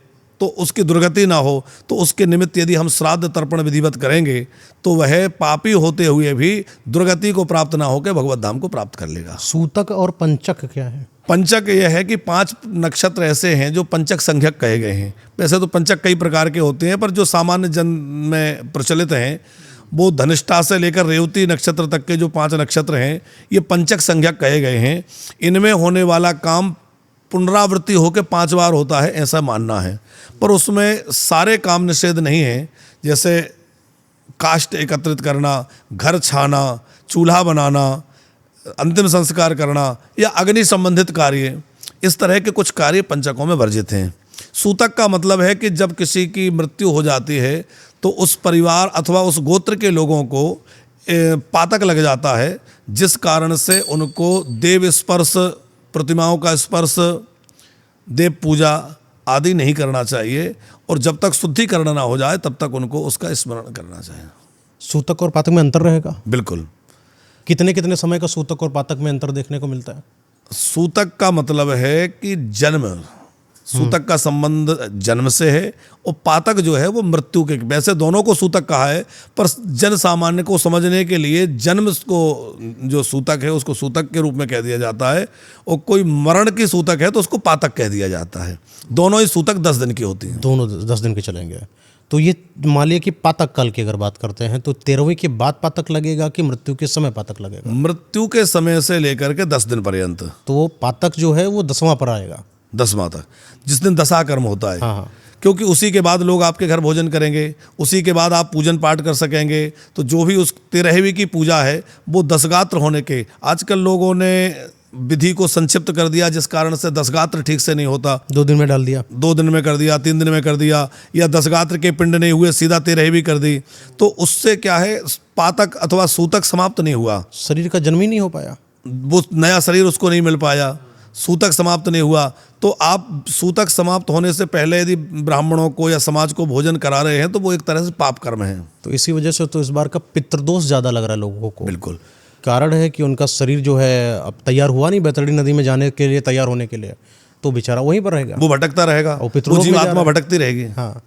S2: तो उसकी दुर्गति ना हो, तो उसके निमित्त यदि हम श्राद्ध तर्पण विधिवत करेंगे तो वह पापी होते हुए भी दुर्गति को प्राप्त ना होकर भगवत धाम को प्राप्त कर लेगा।
S1: सूतक और पंचक क्या है?
S2: पंचक यह है कि 5 नक्षत्र ऐसे हैं जो पंचक संज्ञक कहे गए हैं। वैसे तो पंचक कई प्रकार के होते हैं, पर जो सामान्य जन में प्रचलित हैं वो धनिष्ठा से लेकर रेवती नक्षत्र तक के जो 5 नक्षत्र हैं, ये पंचक संज्ञक कहे गए हैं। इनमें होने वाला काम पुनरावृत्ति होकर 5 बार होता है, ऐसा मानना है, पर उसमें सारे काम निषेध नहीं है। जैसे काष्ठ एकत्रित करना, घर छाना, चूल्हा बनाना, अंतिम संस्कार करना या अग्नि संबंधित कार्य, इस तरह के कुछ कार्य पंचकों में वर्जित हैं। सूतक का मतलब है कि जब किसी की मृत्यु हो जाती है तो उस परिवार अथवा उस गोत्र के लोगों को पातक लग जाता है, जिस कारण से उनको देव स्पर्श, प्रतिमाओं का स्पर्श, देव पूजा आदि नहीं करना चाहिए, और जब तक शुद्धिकरण ना हो जाए तब तक उनको उसका स्मरण करना चाहिए।
S1: सूतक और पातक में अंतर रहेगा?
S2: बिल्कुल।
S1: कितने कितने समय का सूतक और पातक में अंतर देखने को मिलता है?
S2: सूतक का मतलब है कि जन्म, सूतक का संबंध जन्म से है, और पातक जो है वो मृत्यु के। वैसे दोनों को सूतक कहा है, पर जन सामान्य को समझने के लिए जन्म को जो सूतक है उसको सूतक के रूप में कह दिया जाता है, और कोई मरण की सूतक है तो उसको पातक कह दिया जाता है। दोनों ही सूतक 10 दिन की होती हैं।
S1: दोनों 10 दिन के चलेंगे। तो ये मान लिया कि पातक काल की अगर बात करते हैं तो 13वीं के बाद पातक लगेगा कि मृत्यु के समय पातक लगेगा?
S2: मृत्यु के समय से लेकर के 10 दिन पर्यंत।
S1: तो वो पातक जो है वो 10वां पर आएगा,
S2: 10वां तक, जिस दिन दशा कर्म होता है।
S1: हाँ।
S2: क्योंकि उसी के बाद लोग आपके घर भोजन करेंगे, उसी के बाद आप पूजन पाठ कर सकेंगे। तो जो भी उस 13वीं की पूजा है वो 10 गात्र होने के, आजकल लोगों ने विधि को संक्षिप्त कर दिया, जिस कारण से 10 गात्र ठीक से नहीं होता।
S1: 2 दिन में डाल दिया,
S2: 2 दिन में कर दिया, 3 दिन में कर दिया, या 10 गात्र के पिंड नहीं हुए सीधा 13वीं कर दी। तो उससे क्या है, पातक अथवा सूतक समाप्त नहीं हुआ,
S1: शरीर का जन्म ही नहीं हो पाया,
S2: वो नया शरीर उसको नहीं मिल पाया, सूतक समाप्त नहीं हुआ। तो आप सूतक समाप्त होने से पहले यदि ब्राह्मणों को या समाज को भोजन करा रहे हैं तो वो एक तरह से पाप कर्म है।
S1: तो इसी वजह से तो इस बार का पितृदोष ज़्यादा लग रहा है लोगों को।
S2: बिल्कुल।
S1: कारण है कि उनका शरीर जो है अब तैयार हुआ नहीं बैतरणी नदी में जाने के लिए, तैयार होने के लिए, तो बेचारा वहीं पर रहेगा,
S2: वो भटकता रहेगा,
S1: और पितृलोक में
S2: जीवात्मा भटकती रहेगी।
S1: हाँ,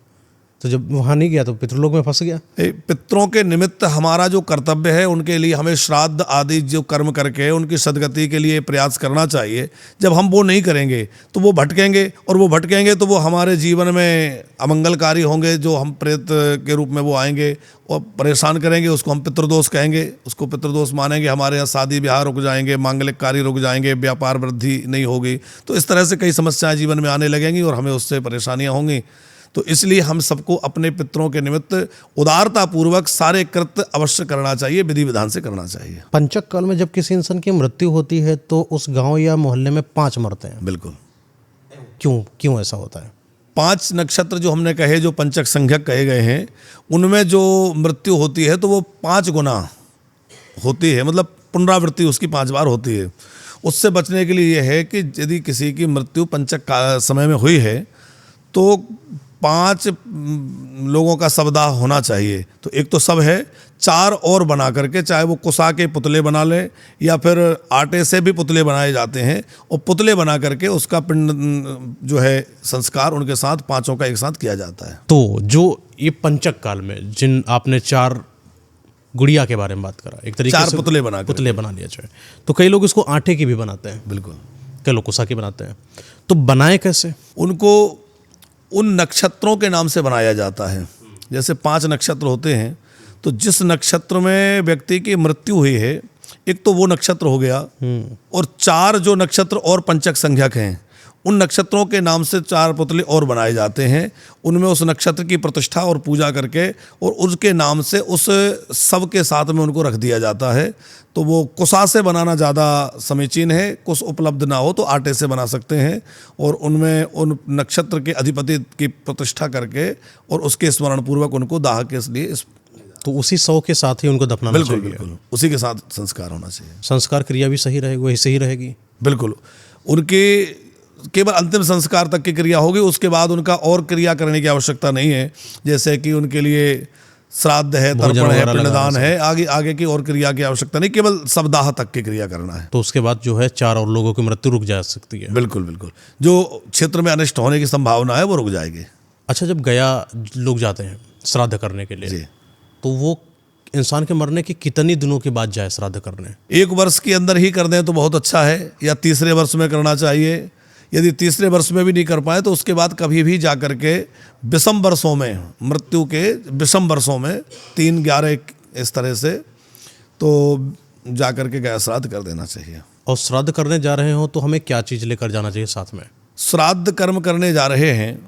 S1: तो जब वहाँ नहीं गया तो पितृलोक में फंस गया।
S2: पितरों के निमित्त हमारा जो कर्तव्य है, उनके लिए हमें श्राद्ध आदि जो कर्म करके उनकी सदगति के लिए प्रयास करना चाहिए। जब हम वो नहीं करेंगे तो वो भटकेंगे, और वो भटकेंगे तो वो हमारे जीवन में अमंगलकारी होंगे, जो हम प्रेत के रूप में वो आएंगे और परेशान करेंगे। उसको हम पितृदोष कहेंगे, उसको पितृदोष मानेंगे। हमारे यहाँ शादी ब्याह रुक जाएंगे, मांगलिक कार्य रुक जाएंगे, व्यापार वृद्धि नहीं होगी। तो इस तरह से कई समस्याएं जीवन में आने लगेंगी और हमें उससे परेशानियां होंगी। तो इसलिए हम सबको अपने पितरों के निमित्त उदारता पूर्वक सारे कृत्य अवश्य करना चाहिए, विधि विधान से करना चाहिए।
S1: पंचक काल में जब किसी इंसान की मृत्यु होती है तो उस गांव या मोहल्ले में 5 मरते हैं।
S2: बिल्कुल।
S1: क्यों ऐसा होता है?
S2: 5 नक्षत्र जो हमने कहे, जो पंचक संज्ञक कहे गए हैं, उनमें जो मृत्यु होती है तो वो 5 गुना होती है, मतलब पुनरावृत्ति उसकी 5 बार होती है। उससे बचने के लिए यह है कि यदि किसी की मृत्यु पंचक समय में हुई है तो 5 लोगों का शवदाह होना चाहिए। तो एक तो सब है, 4 और बना करके, चाहे वो कुसा के पुतले बना ले या फिर आटे से भी पुतले बनाए जाते हैं, और पुतले बना करके उसका पिंड जो है संस्कार उनके साथ 5 का एक साथ किया जाता है।
S1: तो जो ये पंचक काल में जिन आपने 4 गुड़िया के बारे में बात करा, एक तरीके
S2: 4
S1: से
S2: पुतले
S1: बना लिया जाए, तो कई लोग इसको आटे की भी बनाते हैं।
S2: बिल्कुल।
S1: कई लोग कुसा की बनाते हैं। तो बनाए कैसे?
S2: उनको उन नक्षत्रों के नाम से बनाया जाता है। जैसे 5 नक्षत्र होते हैं, तो जिस नक्षत्र में व्यक्ति की मृत्यु हुई है, एक तो वो नक्षत्र हो गया, और 4 जो नक्षत्र और पंचक संख्यक हैं, उन नक्षत्रों के नाम से 4 पुतले और बनाए जाते हैं। उनमें उस नक्षत्र की प्रतिष्ठा और पूजा करके और उसके नाम से उस सब के साथ में उनको रख दिया जाता है। तो वो कुशा से बनाना ज़्यादा समीचीन है। कुश उपलब्ध ना हो तो आटे से बना सकते हैं, और उनमें उन नक्षत्र के अधिपति की प्रतिष्ठा करके और उसके स्मरण पूर्वक उनको दाह के लिए
S1: तो उसी शव के साथ ही उनको दफनाना चाहिए।
S2: बिल्कुल उसी के साथ संस्कार होना चाहिए।
S1: संस्कार क्रिया भी सही रहेगी, वही सही रहेगी।
S2: बिल्कुल, उनके केवल अंतिम संस्कार तक की क्रिया होगी, उसके बाद उनका और क्रिया करने की आवश्यकता नहीं है। जैसे कि उनके लिए श्राद्ध है, तर्पण है, पिंडदान है, आगे की और क्रिया की आवश्यकता नहीं, केवल शवदाह तक की क्रिया करना है।
S1: तो उसके बाद जो है 4 और लोगों की मृत्यु रुक जा सकती है।
S2: बिल्कुल, जो क्षेत्र में अनिष्ट होने की संभावना है वो रुक जाएगी।
S1: अच्छा, जब गया लोग जाते हैं श्राद्ध करने के लिए
S2: जी,
S1: तो वो इंसान के मरने के कितने दिनों के बाद जाए श्राद्ध करने?
S2: 1 वर्ष के अंदर ही कर दें तो बहुत अच्छा है, या 3रे वर्ष में करना चाहिए। यदि 3रे वर्ष में भी नहीं कर पाए तो उसके बाद कभी भी जा कर के विषम वर्षों में, मृत्यु के विषम वर्षों में 3, 11 इस तरह से, तो जा कर के गया श्राद्ध कर देना चाहिए।
S1: और श्राद्ध करने जा रहे हो तो हमें क्या चीज़ लेकर जाना चाहिए साथ में?
S2: श्राद्ध कर्म करने जा रहे हैं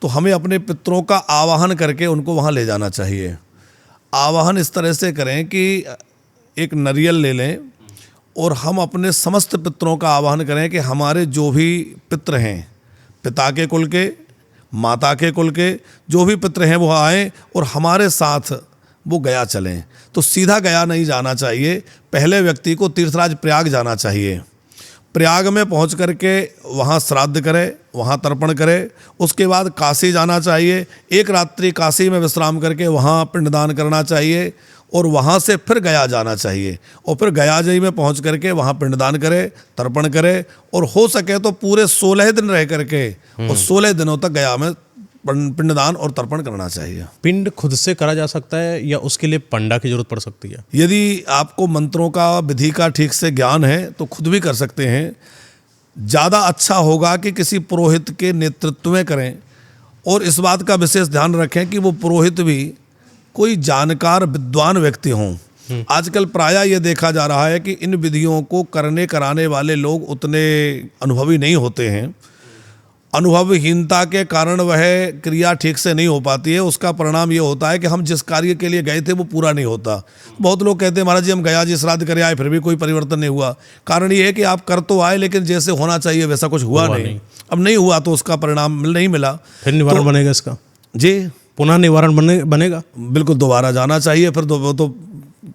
S2: तो हमें अपने पितरों का आवाहन करके उनको वहाँ ले जाना चाहिए। आवाहन इस तरह से करें कि एक नारियल ले लें और हम अपने समस्त पितरों का आवाहन करें कि हमारे जो भी पितृ हैं, पिता के कुल के, माता के कुल के जो भी पितृ हैं वो आएँ और हमारे साथ वो गया चलें। तो सीधा गया नहीं जाना चाहिए, पहले व्यक्ति को तीर्थराज प्रयाग जाना चाहिए। प्रयाग में पहुंच करके वहाँ श्राद्ध करे, वहाँ तर्पण करे। उसके बाद काशी जाना चाहिए, 1 रात्रि काशी में विश्राम करके वहाँ पिंडदान करना चाहिए, और वहाँ से फिर गया जाना चाहिए, और फिर गया जी में पहुँच करके वहाँ पिंडदान करे, तर्पण करे, और हो सके तो पूरे 16 दिन रह करके और 16 दिनों तक गया में पिंडदान और तर्पण करना चाहिए।
S1: पिंड खुद से करा जा सकता है या उसके लिए पंडा की जरूरत पड़ सकती है?
S2: यदि आपको मंत्रों का, विधि का ठीक से ज्ञान है तो खुद भी कर सकते हैं। ज़्यादा अच्छा होगा कि किसी पुरोहित के नेतृत्व में करें, और इस बात का विशेष ध्यान रखें कि वो पुरोहित भी कोई जानकार विद्वान व्यक्ति हों। आजकल प्रायः ये देखा जा रहा है कि इन विधियों को कराने वाले लोग उतने अनुभवी नहीं होते हैं। अनुभवहीनता के कारण वह क्रिया ठीक से नहीं हो पाती है। उसका परिणाम ये होता है कि हम जिस कार्य के लिए गए थे वो पूरा नहीं होता। बहुत लोग कहते हैं महाराज जी हम गया जी श्राद्ध करे आए फिर भी कोई परिवर्तन नहीं हुआ। कारण ये है कि आप कर तो आए लेकिन जैसे होना चाहिए वैसा कुछ हुआ नहीं। अब नहीं हुआ तो उसका परिणाम नहीं मिला।
S1: फिर निवारण बनेगा इसका?
S2: जी,
S1: पुनः निवारण बनेगा।
S2: बिल्कुल दोबारा जाना चाहिए, फिर तो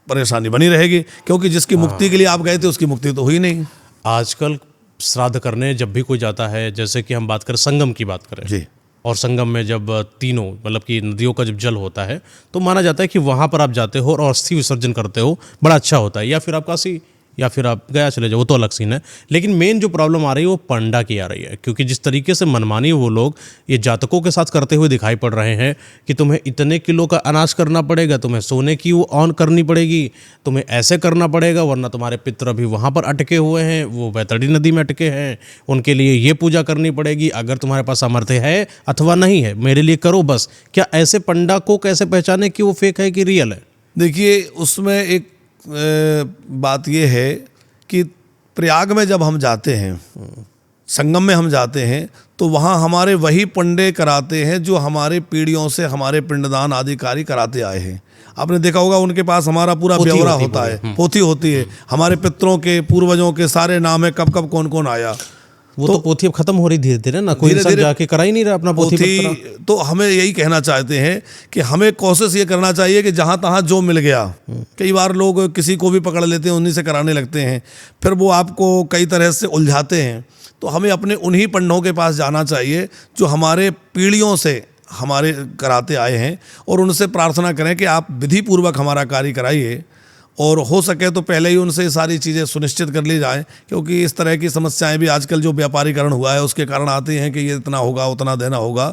S2: परेशानी बनी रहेगी, क्योंकि जिसकी मुक्ति के लिए आप गए थे उसकी मुक्ति तो हुई नहीं।
S1: आजकल श्राद्ध करने जब भी कोई जाता है, जैसे कि हम बात करें संगम की बात करें
S2: जी,
S1: और संगम में जब तीनों मतलब कि नदियों का जब जल होता है तो माना जाता है कि वहाँ पर आप जाते हो और अस्थि विसर्जन करते हो, बड़ा अच्छा होता है। या फिर आप काशी या फिर आप गया चले जाओ, वो तो अलग सीन है। लेकिन मेन जो प्रॉब्लम आ रही है वो पंडा की आ रही है, क्योंकि जिस तरीके से मनमानी वो लोग ये जातकों के साथ करते हुए दिखाई पड़ रहे हैं कि तुम्हें इतने किलो का अनाज करना पड़ेगा, तुम्हें सोने की वो ऑन करनी पड़ेगी, तुम्हें ऐसे करना पड़ेगा, वरना तुम्हारे पितर अभी वहाँ पर अटके हुए हैं, वो बैतरणी नदी में अटके हैं, उनके लिए ये पूजा करनी पड़ेगी। अगर तुम्हारे पास सामर्थ्य है अथवा नहीं है, मेरे लिए करो बस। क्या ऐसे पंडा को कैसे पहचाने कि वो फेक है कि रियल है?
S2: देखिए उसमें एक बात ये है कि प्रयाग में जब हम जाते हैं, संगम में हम जाते हैं, तो वहाँ हमारे वही पंडे कराते हैं जो हमारे पीढ़ियों से हमारे पिंडदान आदि कार्य कराते आए हैं। आपने देखा होगा उनके पास हमारा पूरा ब्यौरा होता है, पोथी होती है, हमारे पितरों के पूर्वजों के सारे नाम है, कब कब कौन कौन आया।
S1: वो तो पोथी अब खत्म हो रही धीरे धीरे ना, कोई इंसान जाके करा ही नहीं रहा अपना पोथी।
S2: तो हमें यही कहना चाहते हैं कि हमें कोशिश ये करना चाहिए कि जहाँ तहाँ जो मिल गया, कई बार लोग किसी को भी पकड़ लेते हैं, उन्हीं से कराने लगते हैं, फिर वो आपको कई तरह से उलझाते हैं। तो हमें अपने उन्हीं पंडों के पास जाना चाहिए जो हमारे पीढ़ियों से हमारे कराते आए हैं, और उनसे प्रार्थना करें कि आप विधि पूर्वक हमारा कार्य कराइए, और हो सके तो पहले ही उनसे सारी चीज़ें सुनिश्चित कर ली जाएं, क्योंकि इस तरह की समस्याएं भी आजकल जो व्यापारीकरण हुआ है उसके कारण आती हैं कि ये इतना होगा उतना देना होगा।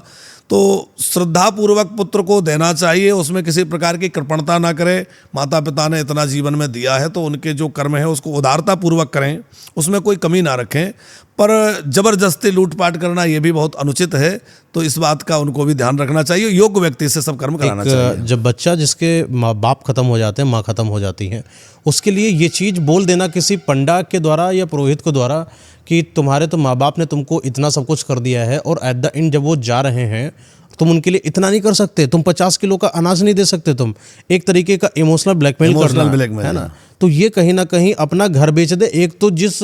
S2: तो श्रद्धापूर्वक पुत्र को देना चाहिए, उसमें किसी प्रकार की कृपणता ना करें। माता पिता ने इतना जीवन में दिया है तो उनके जो कर्म है उसको उदारतापूर्वक करें, उसमें कोई कमी ना रखें। पर जबरदस्ती लूटपाट करना ये भी बहुत अनुचित है, तो इस बात का उनको भी ध्यान रखना चाहिए। योग्य व्यक्ति से सब कर्म कराना चाहिए।
S1: जब बच्चा जिसके माँ बाप खत्म हो जाते हैं, माँ खत्म हो जाती है, उसके लिए ये चीज़ बोल देना किसी पंडा के द्वारा या पुरोहित के द्वारा कि तुम्हारे तो माँ बाप ने तुमको इतना सब कुछ कर दिया है और एट द एंड जब वो जा रहे हैं तुम उनके लिए इतना नहीं कर सकते, तुम 50 किलो का अनाज नहीं दे सकते, तुम एक तरीके का इमोशनल ब्लैकमेल करना है ना। तो ये कहीं ना कहीं अपना घर बेच दे। एक तो जिस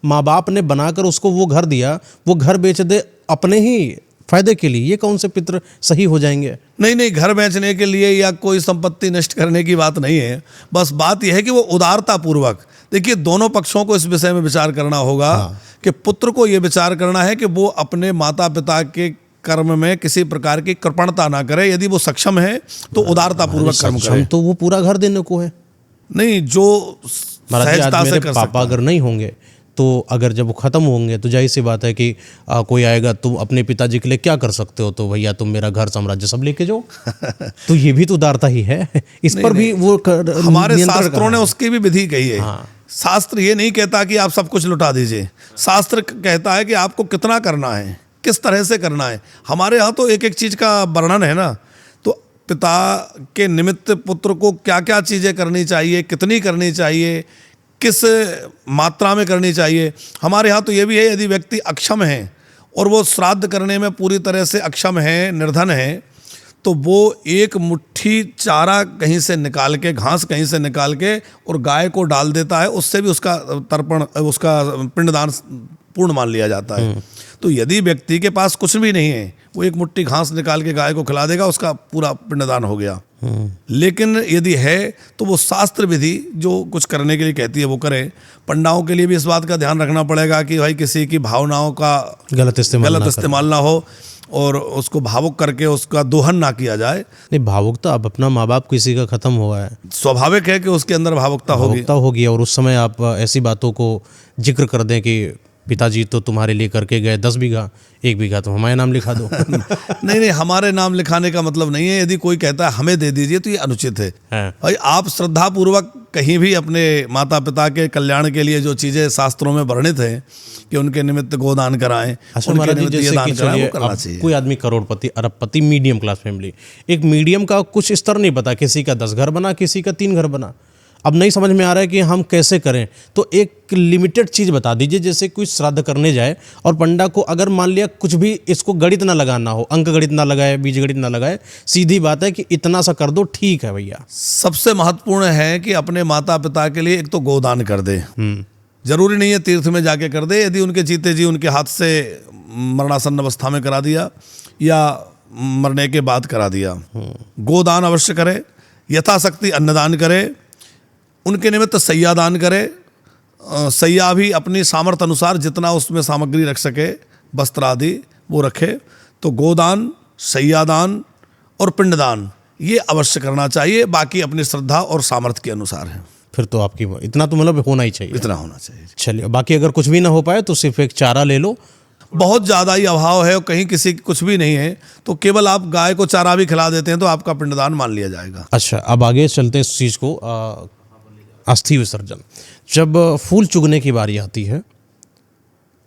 S1: माँ बाप ने बनाकर उसको वो घर दिया, वो घर बेच दे अपने ही फायदे के लिए। ये कौन से पितृ सही हो जाएंगे?
S2: नहीं, घर बेचने के लिए या कोई संपत्ति नष्ट करने की बात नहीं है। बस बात यह है कि वो उदारतापूर्वक, देखिए दोनों पक्षों को इस विषय में विचार करना होगा। कि पुत्र को ये विचार करना है कि वो अपने माता पिता के कर्म में किसी प्रकार की कृपणता ना करे। यदि वो सक्षम है तो उदारतापूर्वक कर्म करे।
S1: तो वो पूरा घर देने को है
S2: नहीं, जो सहजता से कर
S1: पापा अगर नहीं होंगे तो अगर जब वो खत्म होंगे तो जाहिर सी बात है कि कोई आएगा, तुम अपने पिताजी के लिए क्या कर सकते हो, तो भैया तुम मेरा घर साम्राज्य सब लेके जाओ। तो ये भी तो उदारता ही है। इस पर भी वो
S2: हमारे शास्त्रों ने उसकी भी विधि कही है। शास्त्र ये नहीं कहता कि आप सब कुछ लुटा दीजिए। शास्त्र कहता है कि आपको कितना करना है, किस तरह से करना है। हमारे यहाँ तो एक एक चीज का वर्णन है ना। तो पिता के निमित्त पुत्र को क्या क्या चीजें करनी चाहिए, कितनी करनी चाहिए, किस मात्रा में करनी चाहिए। हमारे यहाँ तो ये भी है, यदि व्यक्ति अक्षम है और वो श्राद्ध करने में पूरी तरह से अक्षम है, निर्धन है, तो वो एक मुट्ठी चारा कहीं से निकाल के, घास कहीं से निकाल के और गाय को डाल देता है। उससे भी उसका तर्पण, उसका पिंडदान पूर्ण मान लिया जाता है। तो यदि व्यक्ति के पास कुछ भी नहीं है, वो एक मुट्ठी घास निकाल के गाय को खिला देगा, उसका पूरा पिंडदान हो गया। लेकिन यदि है तो वो शास्त्र विधि जो कुछ करने के लिए कहती है वो करे। पंडाओं के लिए भी इस बात का ध्यान रखना पड़ेगा कि भाई किसी की भावनाओं का गलत इस्तेमाल ना हो और उसको भावुक करके उसका दोहन ना किया जाए।
S1: नहीं, भावुकता, अब अपना माँ बाप किसी का खत्म हुआ है,
S2: स्वाभाविक है कि उसके अंदर भावुकता
S1: होगी। और उस समय आप ऐसी बातों को जिक्र कर दें कि पिताजी तो तुम्हारे लिए करके गए 10 बीघा, 1 बीघा तो हमारे नाम लिखा दो।
S2: नहीं, हमारे नाम लिखाने का मतलब नहीं है। यदि कोई कहता है हमें दे दीजिए तो ये अनुचित है। भाई आप श्रद्धापूर्वक कहीं भी अपने माता पिता के कल्याण के लिए जो चीज़ें शास्त्रों में वर्णित हैं कि उनके निमित्त गोदान कराएं, उनके निमित्त ये दान कराएं, वो करना चाहिए।
S1: कोई आदमी करोड़पति, अरबपति, मीडियम क्लास फैमिली, एक मीडियम का कुछ स्तर नहीं पता, किसी का 10 घर बना, किसी का 3 घर बना। अब नहीं समझ में आ रहा है कि हम कैसे करें। तो एक लिमिटेड चीज़ बता दीजिए, जैसे कोई श्राद्ध करने जाए और पंडा को अगर मान लिया कुछ भी इसको गणित ना लगाना हो, अंक गणित ना लगाए, बीज गणित ना लगाए, सीधी बात है कि इतना सा कर दो, ठीक है भैया।
S2: सबसे महत्वपूर्ण है कि अपने माता पिता के लिए एक तो गोदान कर दे। जरूरी नहीं है तीर्थ में जाके कर दे। यदि उनके जीते जी उनके हाथ से मरणासन्न अवस्था में करा दिया या मरने के बाद करा दिया, गोदान अवश्य करे। यथाशक्ति अन्नदान करे, उनके निमित्त सैया दान करे। सैया भी अपनी सामर्थ्य अनुसार जितना उसमें सामग्री रख सके, वस्त्र आदि वो रखे। तो गोदान, सैयादान और पिंडदान ये अवश्य करना चाहिए। बाकी अपनी श्रद्धा और सामर्थ्य के अनुसार है।
S1: फिर तो आपकी इतना तो मतलब होना ही चाहिए,
S2: इतना होना चाहिए।
S1: चलिए, बाकी अगर कुछ भी ना हो पाए तो सिर्फ एक चारा ले लो।
S2: बहुत ज़्यादा ही अभाव है और कहीं किसी कुछ भी नहीं है तो केवल आप गाय को चारा भी खिला देते हैं तो आपका पिंडदान मान लिया जाएगा।
S1: अच्छा, अब आगे चलते हैं इस चीज़ को, अस्थि विसर्जन। जब फूल चुगने की बारी आती है,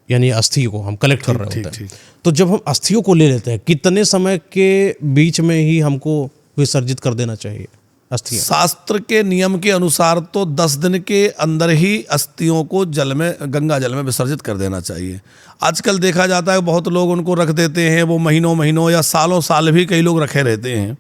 S1: यानी अस्थि को हम कलेक्ट कर रहे होते हैं, तो जब हम अस्थियों को ले लेते हैं, कितने समय के बीच में ही हमको विसर्जित कर देना चाहिए अस्थियां?
S2: शास्त्र के नियम के अनुसार तो 10 दिन के अंदर ही अस्थियों को जल में, गंगा जल में विसर्जित कर देना चाहिए। आजकल देखा जाता है बहुत लोग उनको रख देते हैं, वो महीनों या सालों साल भी कई लोग रखे रहते हैं।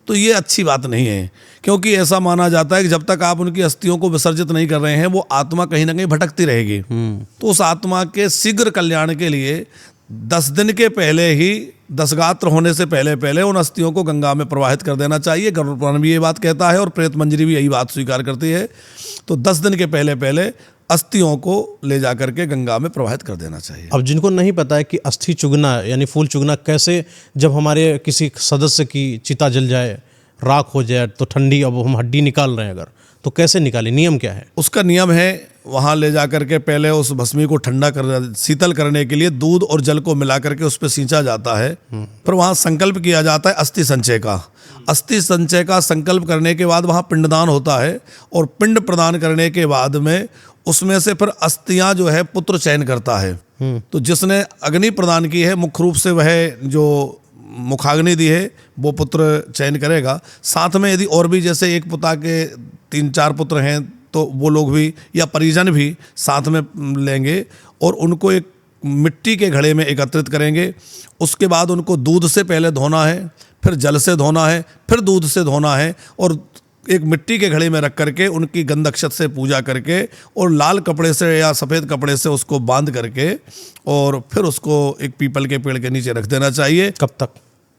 S2: तो ये अच्छी बात नहीं है, क्योंकि ऐसा माना जाता है कि जब तक आप उनकी अस्थियों को विसर्जित नहीं कर रहे हैं, वो आत्मा कहीं ना कहीं भटकती रहेगी। तो उस आत्मा के शीघ्र कल्याण के लिए 10 दिन के पहले ही, 10 गात्र होने से पहले उन अस्थियों को गंगा में प्रवाहित कर देना चाहिए। गरुड़ पुराण भी ये बात कहता है और प्रेत मंजरी भी यही बात स्वीकार करती है। तो 10 दिन के पहले अस्थियों को ले जा करके गंगा में प्रवाहित कर देना चाहिए।
S1: अब जिनको नहीं पता है कि अस्थि चुगना यानी फूल चुगना कैसे, जब हमारे किसी सदस्य की चिता जल जाए, राख हो जाए, तो ठंडी, अब हम हड्डी निकाल रहे हैं अगर, तो कैसे निकाले, नियम क्या है?
S2: उसका नियम है, वहाँ ले जा करके पहले उस भस्मी को ठंडा कर शीतल करने के लिए दूध और जल को मिला करके उस पर सींचा जाता है। फिर वहाँ संकल्प किया जाता है अस्थि संचय का। अस्थि संचय का संकल्प करने के बाद वहाँ पिंडदान होता है, और पिंड प्रदान करने के बाद में उसमें से फिर अस्थियाँ जो है पुत्र चयन करता है। तो जिसने अग्नि प्रदान की है, मुख्य रूप से वह जो मुखाग्नि दी है वो पुत्र चयन करेगा। साथ में यदि और भी जैसे एक पिता के 3-4 पुत्र हैं तो वो लोग भी या परिजन भी साथ में लेंगे और उनको एक मिट्टी के घड़े में एकत्रित करेंगे। उसके बाद उनको दूध से पहले धोना है, फिर जल से धोना है, फिर दूध से धोना है, और एक मिट्टी के घड़े में रख करके उनकी गंध अक्षत से पूजा करके और लाल कपड़े से या सफ़ेद कपड़े से उसको बांध करके और फिर उसको एक पीपल के पेड़ के नीचे रख देना चाहिए।
S1: कब तक?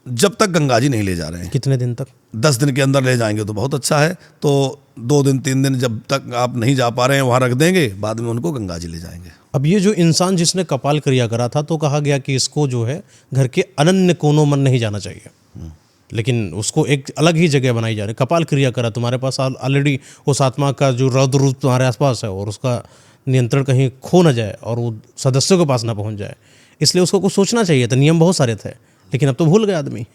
S2: जब तक गंगा जी नहीं ले जा रहे हैं।
S1: कितने दिन तक?
S2: 10 दिन के अंदर ले जाएंगे तो बहुत अच्छा है। तो 2 दिन 3 दिन जब तक आप नहीं जा पा रहे हैं वहाँ रख देंगे, बाद में उनको गंगा जी ले जाएंगे।
S1: अब ये जो इंसान जिसने कपाल क्रिया करा था, तो कहा गया कि इसको जो है घर के अनन्य कोनों में नहीं जाना चाहिए, लेकिन उसको एक अलग ही जगह बनाई जा रही। कपाल क्रिया करा, तुम्हारे पास ऑलरेडी उस आत्मा का जो रौद्र रूप तुम्हारे आसपास है और उसका नियंत्रण कहीं खो ना जाए और वो सदस्यों के पास ना पहुंच जाए, इसलिए उसको कुछ सोचना चाहिए था। नियम बहुत सारे थे, लेकिन अब तो भूल गए आदमी।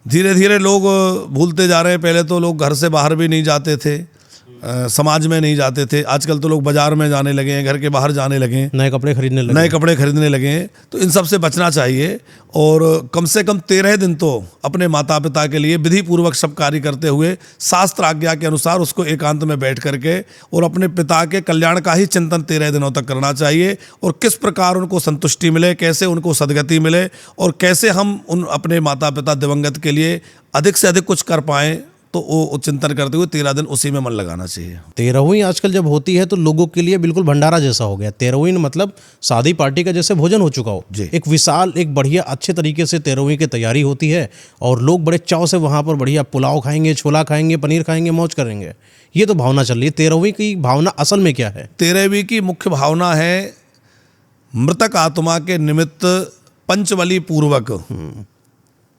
S2: धीरे धीरे लोग भूलते जा रहे हैं। पहले तो लोग घर से बाहर भी नहीं जाते थे, समाज में नहीं जाते थे। आजकल तो लोग बाजार में जाने लगे हैं, घर के बाहर जाने लगे हैं, नए कपड़े खरीदने लगे हैं। तो इन सब से बचना चाहिए, और कम से कम 13 दिन तो अपने माता पिता के लिए विधि पूर्वक सब कार्य करते हुए शास्त्र आज्ञा के अनुसार उसको एकांत में बैठ करके और अपने पिता के कल्याण का ही चिंतन 13 दिनों तक करना चाहिए, और किस प्रकार उनको संतुष्टि मिले, कैसे उनको सदगति मिले, और कैसे हम उन अपने माता पिता दिवंगत के लिए अधिक से अधिक कुछ कर पाएँ, तो वो चिंतन करते हुए 13 दिन उसी में मन लगाना चाहिए।
S1: 13वीं आजकल जब होती है तो लोगों के लिए बिल्कुल भंडारा जैसा हो गया। 13वीं मतलब शादी पार्टी का जैसे भोजन हो चुका हो। एक विशाल, एक बढ़िया अच्छे तरीके से 13वीं की तैयारी होती है, और लोग बड़े चाव से वहाँ पर बढ़िया पुलाव खाएंगे, छोला खाएंगे, पनीर खाएंगे, मौज करेंगे। ये तो भावना चल रही है। 13वीं की भावना असल में क्या है?
S2: 13वीं की मुख्य भावना है मृतक आत्मा के निमित्त पंचबली पूर्वक